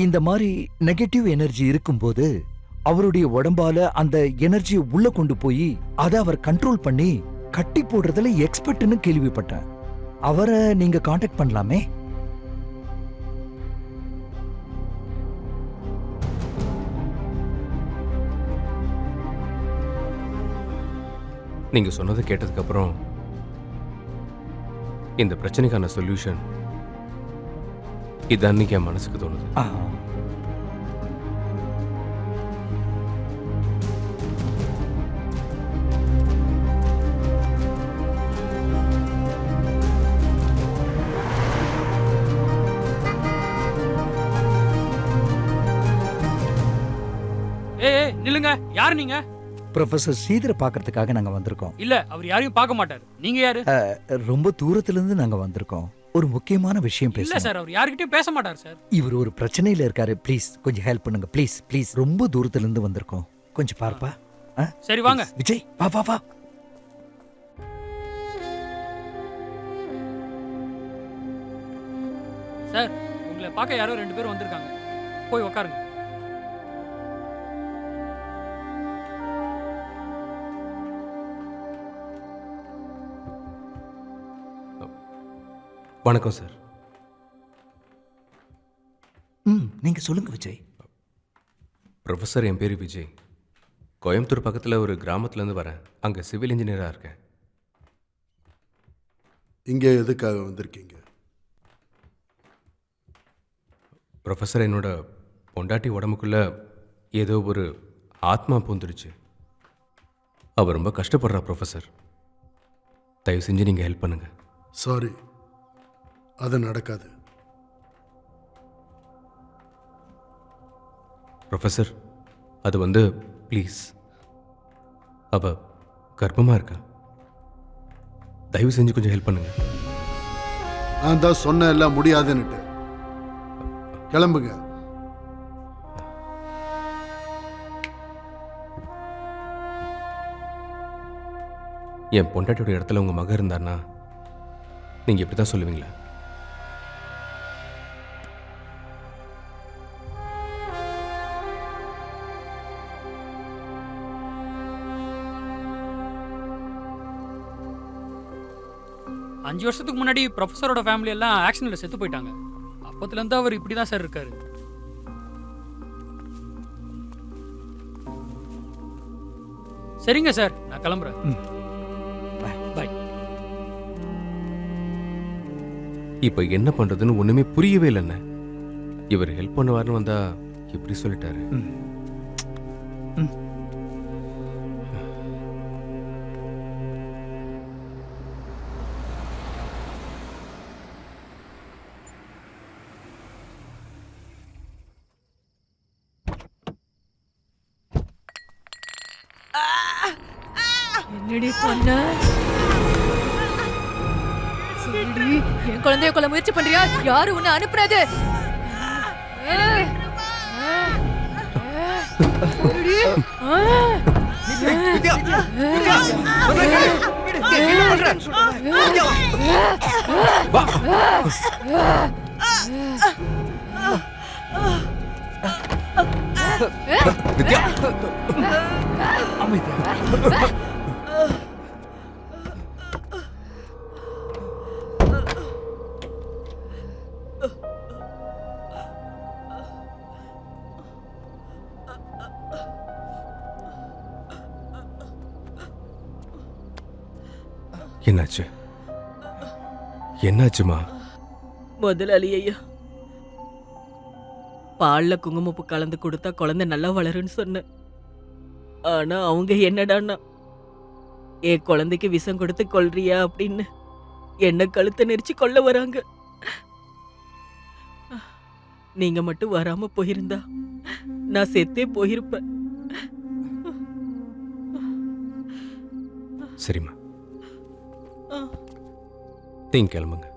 இந்த மாதிரி நெகட்டிவ் எனர்ஜி இருக்கும்போது அவருடைய உடம்பால அந்த எனர்ஜியை உள்ள கொண்டு போய் அதை அவர் கண்ட்ரோல் பண்ணி கட்டி போடுறதுல எக்ஸ்பர்ட்னு கேள்விப்பட்டேன். அவரை நீங்க காண்டாக்ட் பண்ணலாமே? நீங்க சொன்னதை கேட்டதுக்கு அப்புறம் இந்த பிரச்சனைக்கான சொல்யூஷன் இதான் என் மனசுக்கு தோணுது. ஏய் நில்லுங்க. யாரு நீங்க? ப்ரொஃபசர் ஸ்ரீதரை பார்க்கறதுக்காக நாங்க வந்திருக்கோம். இல்ல, அவர் யாரையும் பார்க்க மாட்டாரு. நீங்க யாரு? ரொம்ப தூரத்துல இருந்து நாங்க வந்திருக்கோம். ஒரு முக்கியமான விஷயம் இல்ல பேசணும். சார், அவர் யார்கிட்டயும் பேச மாட்டார் சார். இவர் ஒரு பிரச்சனையில இருக்காரு. ப்ளீஸ் கொஞ்சம் ஹெல்ப் பண்ணுங்க. Please please. ரொம்ப தூரத்துல இருந்து வந்திருக்கோம். கொஞ்சம் பார்ப்பா. சரி வாங்க. விஜய் வா வா வா. சார், உங்களை பார்க்க யாரோ 2 பேர் வந்திருக்காங்க. போய் உட்காருங்க. வணக்கம் சார். நீங்க சொல்லுங்க விஜய். ப்ரொஃபஸர், என் பேர் விஜய். கோயம்புத்தூர் பக்கத்தில் ஒரு கிராமத்துலேருந்து வரேன். அங்கே சிவில் இன்ஜினியராக இருக்கேன். இங்கே எதுக்காக வந்திருக்கீங்க? ப்ரொஃபஸர், என்னோட பொண்டாட்டி உடம்புக்குள்ளே ஏதோ ஒரு ஆத்மா பூந்துடுச்சு. அவள் ரொம்ப கஷ்டப்படுறா ப்ரொஃபஸர். தயவு செஞ்சு நீங்கள் ஹெல்ப் பண்ணுங்க. சாரி, அது நடக்காது. ப்ரொஃபஸர், அது ப்ளீஸ், அவ கர்ப்பமாக இருக்கா. தயவு செஞ்சு கொஞ்சம் ஹெல்ப் பண்ணுங்க. நான் தான் சொன்ன எல்லாம் முடியாதுன்னுட்டு. கிளம்புங்க. என் பொண்டாட்டியோட இடத்துல உங்கள் மகன் இருந்தார்னா நீங்கள் இப்படி தான் சொல்லுவீங்களா? அஞ்சு வருஷத்துக்கு முன்னாடி ப்ரொஃபஸரோட ஃபேமிலி எல்லாம் ஆக்சிடென்ட்ல செத்து போயிட்டாங்க. அப்பத்துல இருந்து அவர் இப்படி தான் சார் இருக்காரு. சரிங்க சார், நான் கிளம்புறேன். பாய். இப்போ என்ன பண்றதுன்னு ஒண்ணுமே புரியவே இல்லைண்ணே. இவர் ஹெல்ப் பண்ணுவார்னு வந்தா இப்படி சொல்லிட்டாரு. என்னடி பண்ண? சொல்லுடி, என் குழந்தைய கொல்ல முயற்சி பண்றியா? யாரு உன்னை அனுப்புறது? என்னாச்சு? என்னாச்சுமா? முதலாளி ஐயா, பால்ல குங்குமப்பூ கலந்து கொடுத்தா குழந்தை நல்லா வளருன்னு சொன்னேன். ஆனா அவங்க என்னடான்னா, என் குழந்தைக்கு விஷம் கொடுத்து கொல்றியா அப்படின்னு என்ன கழுத்தை நெரிச்சு கொல்ல வராங்க. நீங்க மட்டும் வராம போயிருந்தா நான் செத்தே போயிருப்பேன். சரிம்மா, நீங்க கிளம்புங்க.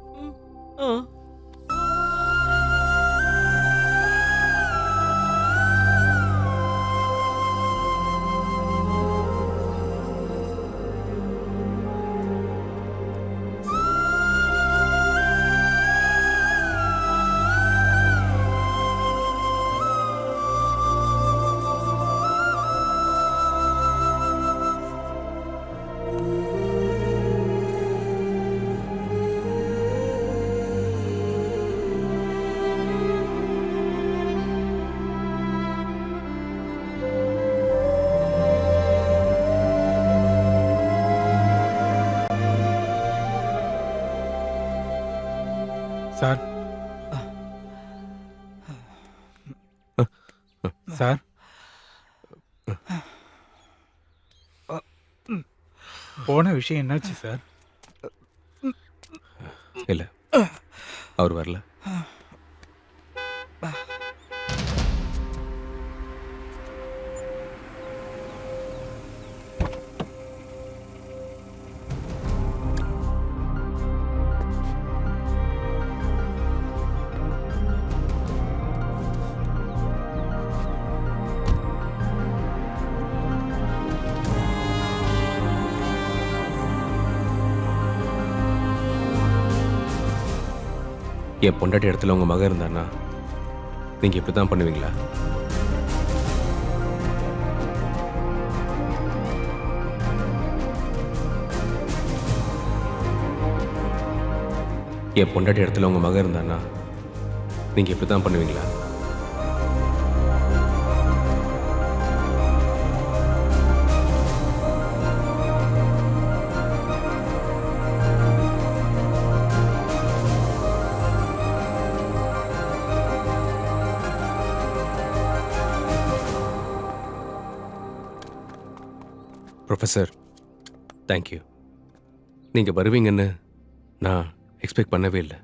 சார் போன விஷயம் என்னாச்சு சார்? இல்ல அவர் வரல. என் பொண்டாட்டி இடத்துல உங்க மகன் இருந்தானா நீங்க இப்படி தான் பண்ணுவீங்களா? என் பொண்டாட்டி இடத்துல உங்க மகன் இருந்தானா நீங்க இப்படி தான் பண்ணுவீங்களா? Professor, thank you. நீங்கள் வருவீங்கன்னு நான் எக்ஸ்பெக்ட் பண்ணவே இல்லை.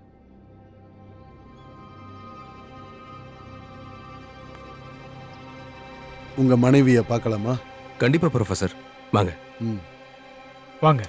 உங்க மனைவியை பார்க்கலாமா? கண்டிப்பாக ப்ரொஃபஸர், வாங்க. வாங்க.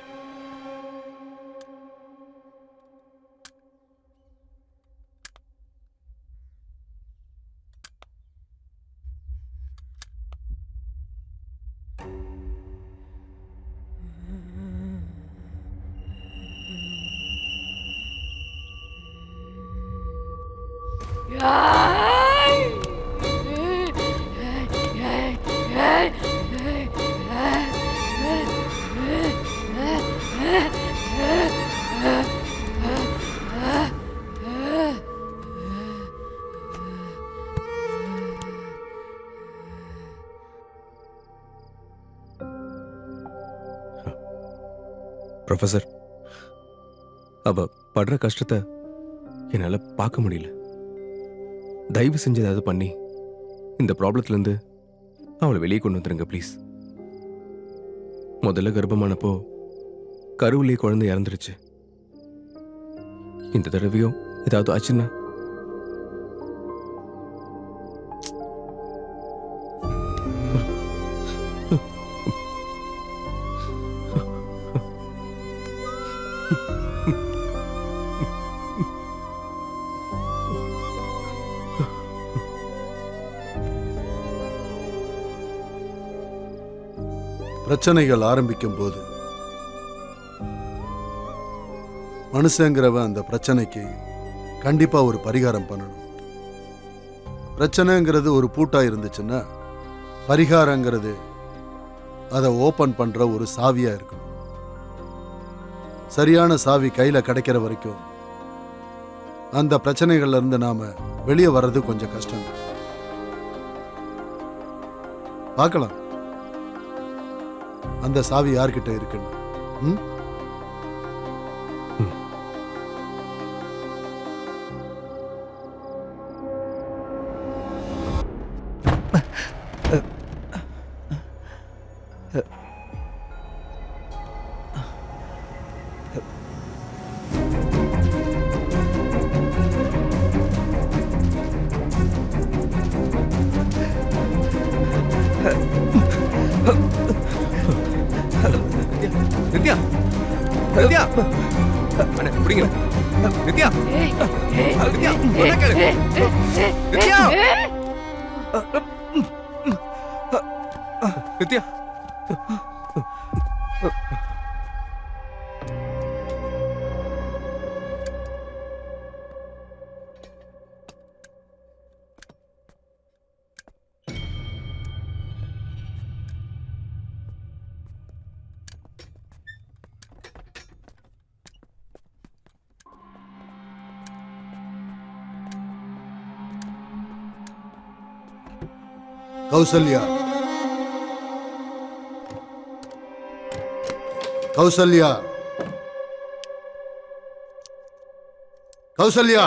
ப்ரொஃபஸர், அவ படுற கஷ்டத்தை என்னால் பார்க்க முடியல. தயவு செஞ்சு ஏதாவது பண்ணி இந்த ப்ராப்ளத்துலேருந்து அவளை வெளியே கொண்டு வந்துருங்க ப்ளீஸ். முதல்ல கர்ப்பமானப்போ கருவிலே குழந்தை இறந்துருச்சு. இந்த தடவையும் ஏதாவது ஆச்சுன்னா பிரச்சனைகள் ஆரம்பிக்கும் போது மனுஷங்கிறவன் அந்த பிரச்சனைக்கு கண்டிப்பா ஒரு பரிகாரம் பண்ணணும். பிரச்சனைங்கிறது ஒரு பூட்டா இருந்துச்சுன்னா பரிகாரங்கிறது அதை ஓபன் பண்ற ஒரு சாவியா இருக்கணும். சரியான சாவி கையில கிடைக்கிற வரைக்கும் அந்த பிரச்சனைகள்ல இருந்து நாம வெளியே வர்றது கொஞ்சம் கஷ்டம். பார்க்கலாம் அந்த சாவி யார்கிட்ட இருக்குன்னு. நித்யா, நித்யா, அண்ணே பிடிங்க. நித்யா, நித்யா, ஒண்ணா கேளு. நித்யா, நித்யா. கௌசல்யா, கௌசல்யா, கௌசல்யா.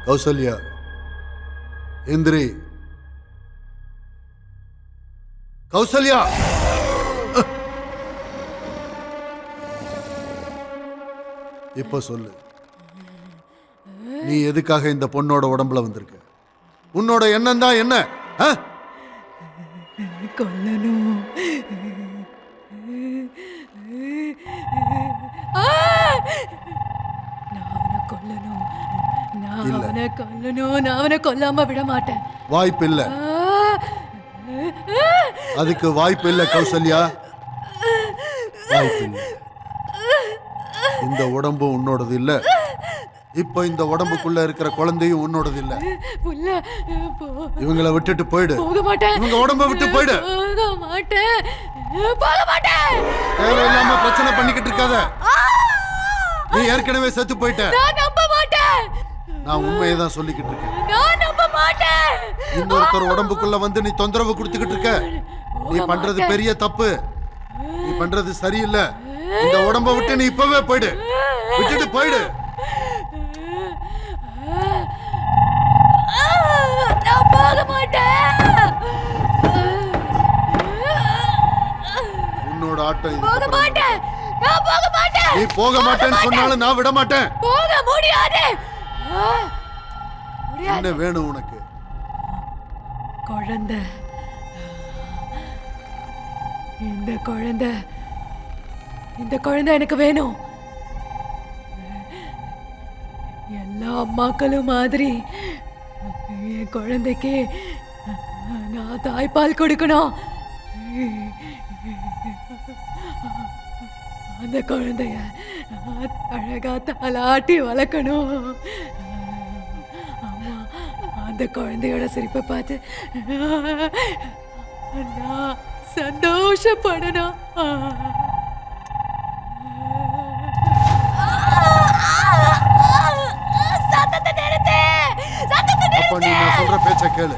கௌசல்யா எந்திரி. கௌசல்யா இப்ப சொல்லு, நீ எதுக்காக இந்த பொண்ணோட உடம்புல வந்திருக்க? உன்னோட எண்ணம் தான் என்ன? கொல்லணும். நான் அவனை கொல்லாம விட மாட்டேன். வாய்ப்பு இல்ல, அதுக்கு வாய்ப்பு இல்ல கௌசல்யா, வாய்ப்பு இல்ல. இந்த உடம்பு உன்னோடது இல்ல. இப்ப இந்த உடம்புக்குள்ள இருக்கிற குழந்தையும் உன்னோடது இல்ல. இவங்களை விட்டுட்டு போயிடு. போக மாட்டேன். இவங்க உடம்ப விட்டு போயிடு. போக மாட்டேன். போக மாட்டேன். தேவையில்லாம பிரச்சனை பண்ணிக்கிட்டு இருக்காத. நீ ஏற்கனவே செத்து போயிட்ட. நான் நம்ப மாட்டேன். நான் உண்மையை தான் சொல்லிக்கிட்டு இருக்கேன். நான் நம்ப மாட்டேன். இன்னொருத்தர் உடம்புக்குள்ள வந்து நீ தொந்தரவு கொடுத்துக்கிட்டு இருக்க. நீ பண்றது பெரிய தப்பு. நீ பண்றது சரியில்லை. இந்த உடம்ப விட்டு நீ இப்பவே போயிடு. விட்டுட்டு போயிடு. நான் போக மாட்டேன். உன்னோட ஆட்டம் போக மாட்டேன். நான் போக மாட்டேன். நீ போக மாட்டேன்னு சொன்னாலும் நான் விட மாட்டேன். போக முடியாது. என்ன வேணும் உனக்கு? குழந்தை. இந்த குழந்தை எனக்கு வேணும். எல்லா அம்மாக்களும் மாதிரி என் குழந்தைக்கு நான் தாய்ப்பால் கொடுக்கணும். அந்த குழந்தைய அழகா தாலாட்டி வளர்க்கணும். அம்மா, அந்த குழந்தையோட சிரிப்பை பார்த்து நான் சந்தோஷப்படணும். அப்ப நீ நான் சொல்ற பேச்ச கேளு.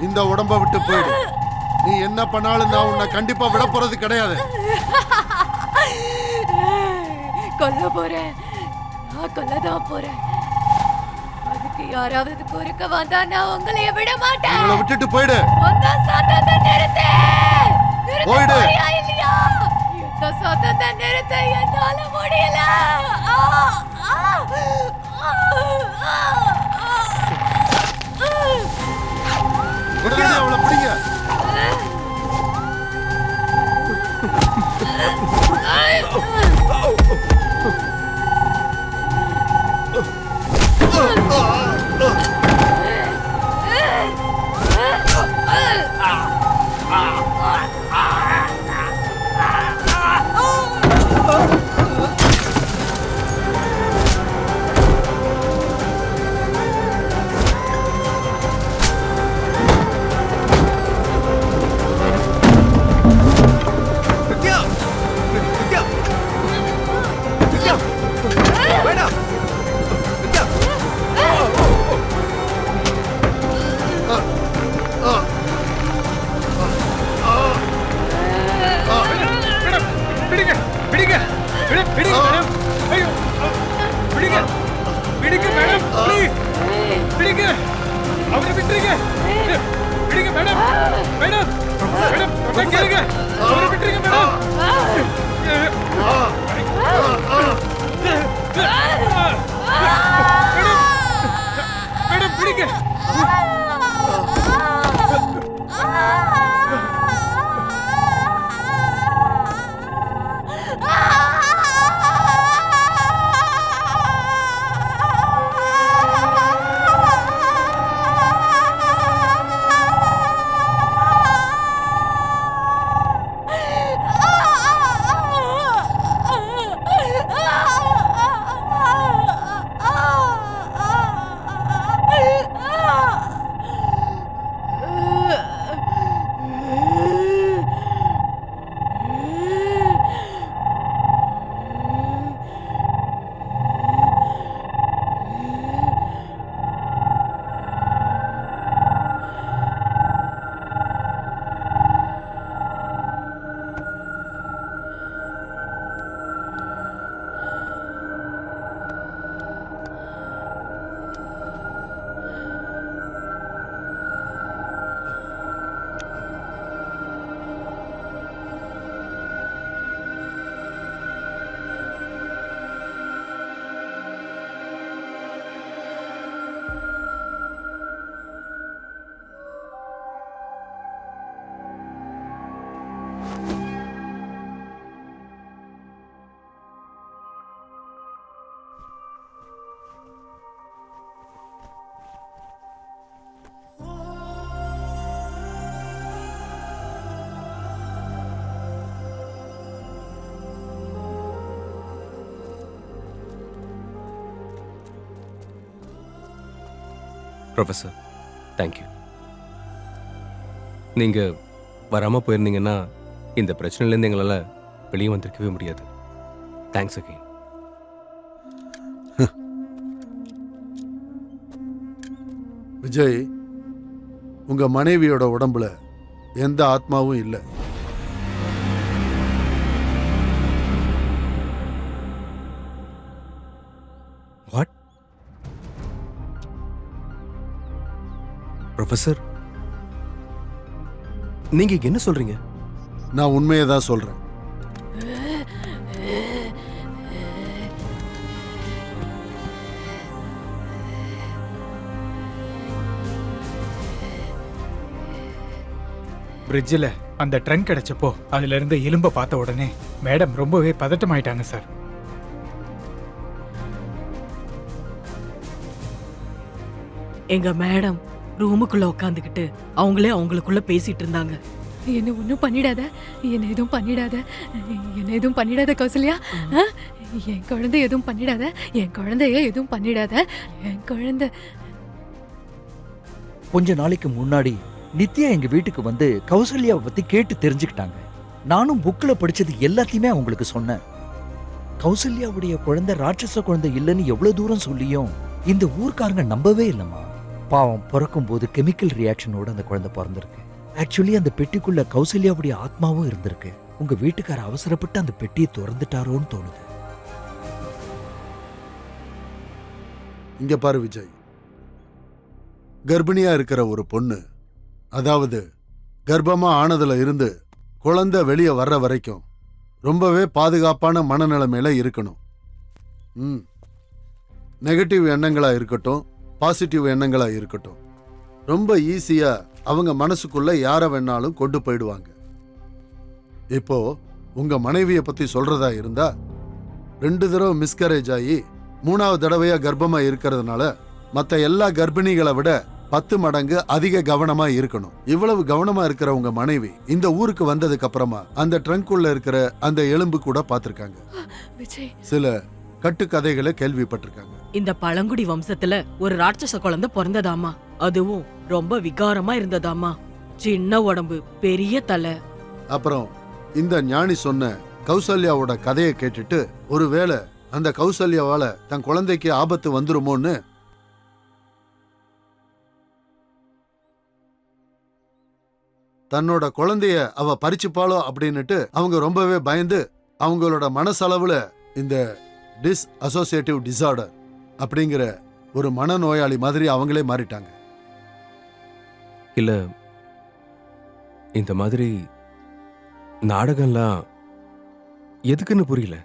இந்த உடம்ப விட்டு போயிடு. நீ என்ன பண்ணாலும் நான் உன்னை கண்டிப்பா விட போறது கிடையாது. கொல்ல போறேன். நான் கொல்லதான் போறேன். அதுக்கு யாராவது குறுக்க வந்தா நான் உங்களைய விட மாட்டேன். உங்களை விட்டுட்டு போயிடு. அந்த சத்தத்தை நிறுத்து. போயிடு. இல்லையா? இந்த சத்தத்தை நிறுத்த என்னால முடியல. அவளை பிடிங்க. Professor thank you. நீங்க வராம போயிருந்தீங்கன்னா இந்த பிரச்சனையிலேருந்து எங்களால் வெளியே வந்திருக்கவே முடியாது. Thanks again. விஜய், உங்க மனைவியோட உடம்புல எந்த ஆத்மாவும் இல்லை. வாட்? ப்ரொஃபஸர், நீங்க இங்க என்ன சொல்றீங்க? நான் உண்மையை தான் சொல்றேன். பிரிட்ஜில் அந்த ட்ரங்க் கிடைச்சப்போ அதுல இருந்த எலும்பை பார்த்த உடனே மேடம் ரொம்பவே பதட்டமாயிட்டாங்க சார். எங்க மேடம் ரூமுக்குள்ள உட்காந்துக்கிட்டு அவங்களே அவங்களுக்குள்ள பேசிட்டு இருந்தாங்க. என்ன ஒன்றும் பண்ணிடாத, என்ன எதுவும் பண்ணிடாத, என்ன எதுவும் பண்ணிடாத கௌசல்யா. என் குழந்தை எதுவும் பண்ணிடாத, என் குழந்தைய எதுவும் பண்ணிடாத, என் குழந்தை. கொஞ்ச நாளைக்கு முன்னாடி நித்யா எங்க வீட்டுக்கு வந்து கௌசல்யாவை பத்தி கேட்டு தெரிஞ்சுக்கிட்டாங்க. நானும் புக்ல படிச்சது எல்லாத்தையுமே அவங்களுக்கு சொன்னேன். கௌசல்யாவுடைய குழந்தை ராட்சச குழந்தை இல்லைன்னு எவ்வளவு தூரம் சொல்லியும் இந்த ஊர்க்காரங்க நம்பவே இல்லைம்மா. பாவம், பிறக்கும் போது கெமிக்கல் ரியாக்ஷனோட அந்த குழந்தை பிறந்திருக்கு. ஆக்சுவலி அந்த பெட்டிக்குள்ள கௌசல்யாவுடைய ஆத்மாவும் இருந்திருக்கு. உங்க வீட்டுக்கார அவசரப்பட்டு அந்த பெட்டியை திறந்துட்டாரோன்னு தோணுது. இங்க பாரு விஜய், கர்ப்பிணியா இருக்கிற ஒரு பொண்ணு, அதாவது கர்ப்பமா ஆனதுல இருந்து குழந்தை வெளியே வர்ற வரைக்கும் ரொம்பவே பாதுகாப்பான மனநிலைமையில இருக்கணும். நெகட்டிவ் எண்ணங்களா இருக்கட்டும், பாசிட்டிவ் எண்ணங்களா இருக்கட்டும், ரொம்ப ஈஸியா அவங்க மனசுக்குள்ள யார வேணாலும் கொண்டு போயிடுவாங்க. இப்போ உங்க மனைவியை பத்தி சொல்றதா இருந்தா 2 தடவை மிஸ்கரேஜ் ஆகி 3வது தடவையா கர்ப்பமா இருக்கிறதுனால மற்ற எல்லா கர்ப்பிணிகளை விட 10 மடங்கு அதிக கவனமா இருக்கணும். இவ்வளவு கவனமா இருக்கிற உங்க மனைவி இந்த ஊருக்கு வந்ததுக்கு அப்புறமா அந்த ட்ரங்க்குள்ள இருக்கிற அந்த எலும்பு கூட பார்த்திருக்காங்க. சில கட்டுக்கதைகளை கேள்விப்பட்டிருக்காங்க. இந்த பழங்குடி வம்சத்துல ஒரு ராட்சச குழந்தை பிறந்ததாமா. அதுவும் ரொம்ப விகாரமா இருந்ததாமா. சின்ன உடம்பு, பெரிய தலை. அப்புறம் இந்த ஞானி சொன்ன கௌசல்யாவோட கதையை கேட்டுட்டு ஒருவேளை அந்த கௌசல்யாவால தன் குழந்தைக்கு ஆபத்து வந்துருமோன்னு தன்னோட குழந்தைய அவ பறிச்சுப்பாளோ அப்படின்னுட்டு அவங்க ரொம்பவே பயந்து அவங்களோட மனசளவுல இந்த டிஸ் அசோசியேட்டிவ் டிசார்டர் அப்படிங்கிற ஒரு மனநோயாளி மாதிரி அவங்களே மாறிட்டாங்க. இல்ல, இந்த மாதிரி நாடகம்லாம் எதுக்குன்னு புரியல.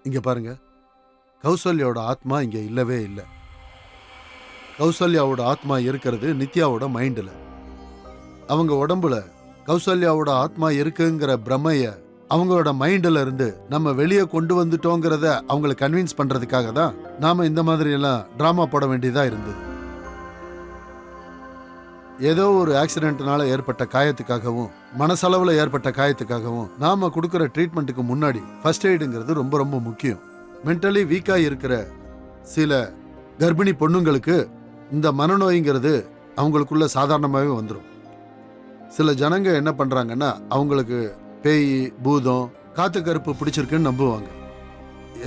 இங்க பாருங்க, கௌசல்யாவோட ஆத்மா இங்க இல்லவே இல்லை. கௌசல்யாவோட ஆத்மா இருக்கிறது நித்யாவோட மைண்டில். அவங்க உடம்புல கௌசல்யாவோட ஆத்மா இருக்குங்கிற பிரமைய அவங்களோட மைண்டில் இருந்து நம்ம வெளியே கொண்டு வந்துட்டோங்கிறத அவங்களை கன்வின்ஸ் பண்றதுக்காக தான் நாம இந்த மாதிரி எல்லாம் டிராமா போட வேண்டியதா இருந்தது. ஏதோ ஒரு ஆக்சிடென்ட்னால ஏற்பட்ட காயத்துக்காகவும் மனசளவுல ஏற்பட்ட காயத்துக்காகவும் நாம கொடுக்குற ட்ரீட்மெண்ட்டுக்கு முன்னாடி ஃபர்ஸ்ட் எய்டுங்கிறது ரொம்ப ரொம்ப முக்கியம். மென்டலி வீக்கா இருக்கிற சில கர்ப்பிணி பொண்ணுங்களுக்கு இந்த மனநோய்ங்கிறது அவங்களுக்குள்ள சாதாரணமாகவே வந்துடும். சில ஜனங்க என்ன பண்றாங்கன்னா அவங்களுக்கு பேய், பூதம், காத்து கருப்பு பிடிச்சிருக்குன்னு நம்புவாங்க.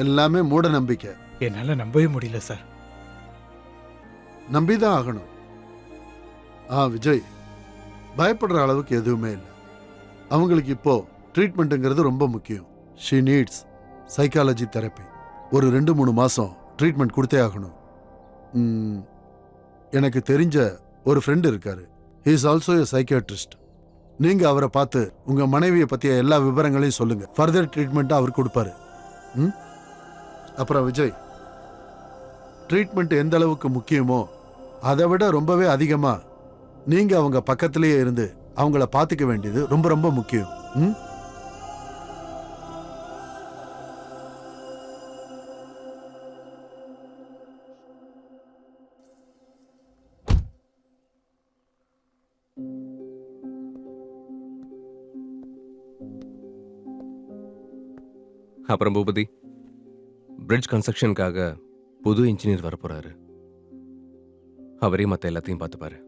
எல்லாமே மூட நம்பிக்கை. என்னால நம்பவே முடியல சார். நம்பிதான் ஆகணும். விஜய், பயப்படுற அளவுக்கு எதுவுமே இல்லை. அவங்களுக்கு இப்போ ட்ரீட்மெண்ட்டுங்கிறது ரொம்ப முக்கியம். She needs psychology therapy. ஒரு 2-3 மாசம் ட்ரீட்மெண்ட் கொடுத்தே ஆகணும். எனக்கு தெரிஞ்ச ஒரு ஃப்ரெண்ட் இருக்காரு. He is also a psychiatrist. நீங்க அவரை பார்த்து உங்க மனைவியை பத்திய எல்லா விவரங்களையும் சொல்லுங்க. ஃபர்தர் ட்ரீட்மெண்ட் அவர் கொடுப்பாரு. அப்புறம் விஜய், ட்ரீட்மெண்ட் எந்த அளவுக்கு முக்கியமோ அதை விட ரொம்பவே அதிகமா நீங்க அவங்க பக்கத்திலேயே இருந்து அவங்கள பார்த்துக்க வேண்டியது ரொம்ப ரொம்ப முக்கியம். அப்புறம் பூபதி, பிரிட்ஜ் கன்ஸ்ட்ரக்ஷனுக்காக புது இன்ஜினியர் வரப்போறாரு. அவரே மற்ற எல்லாத்தையும் பார்த்துப்பாரு.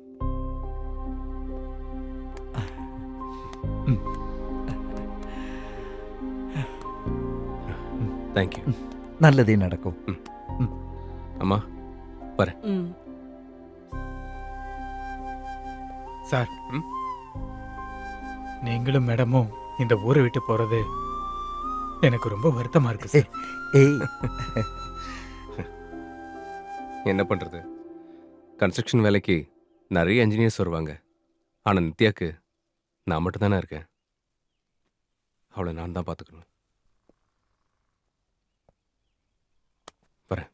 தேங்க்யூ. நல்லதே நடக்கும். அம்மா வரேன். ம். சார் நீங்களும் மேடமும் இந்த ஊரை விட்டு போறது எனக்கு ரொம்ப வருத்தமா இருக்கு சார். ஏய் என்ன பண்றது? கன்ஸ்ட்ரக்ஷன் வேலைக்கு நிறைய இன்ஜினியர்ஸ் வருவாங்க. ஆனா நித்யாக்கு நான் மட்டும் தானே இருக்கேன். அவளை நான் தான் பார்த்துக்கணும். வரேன்.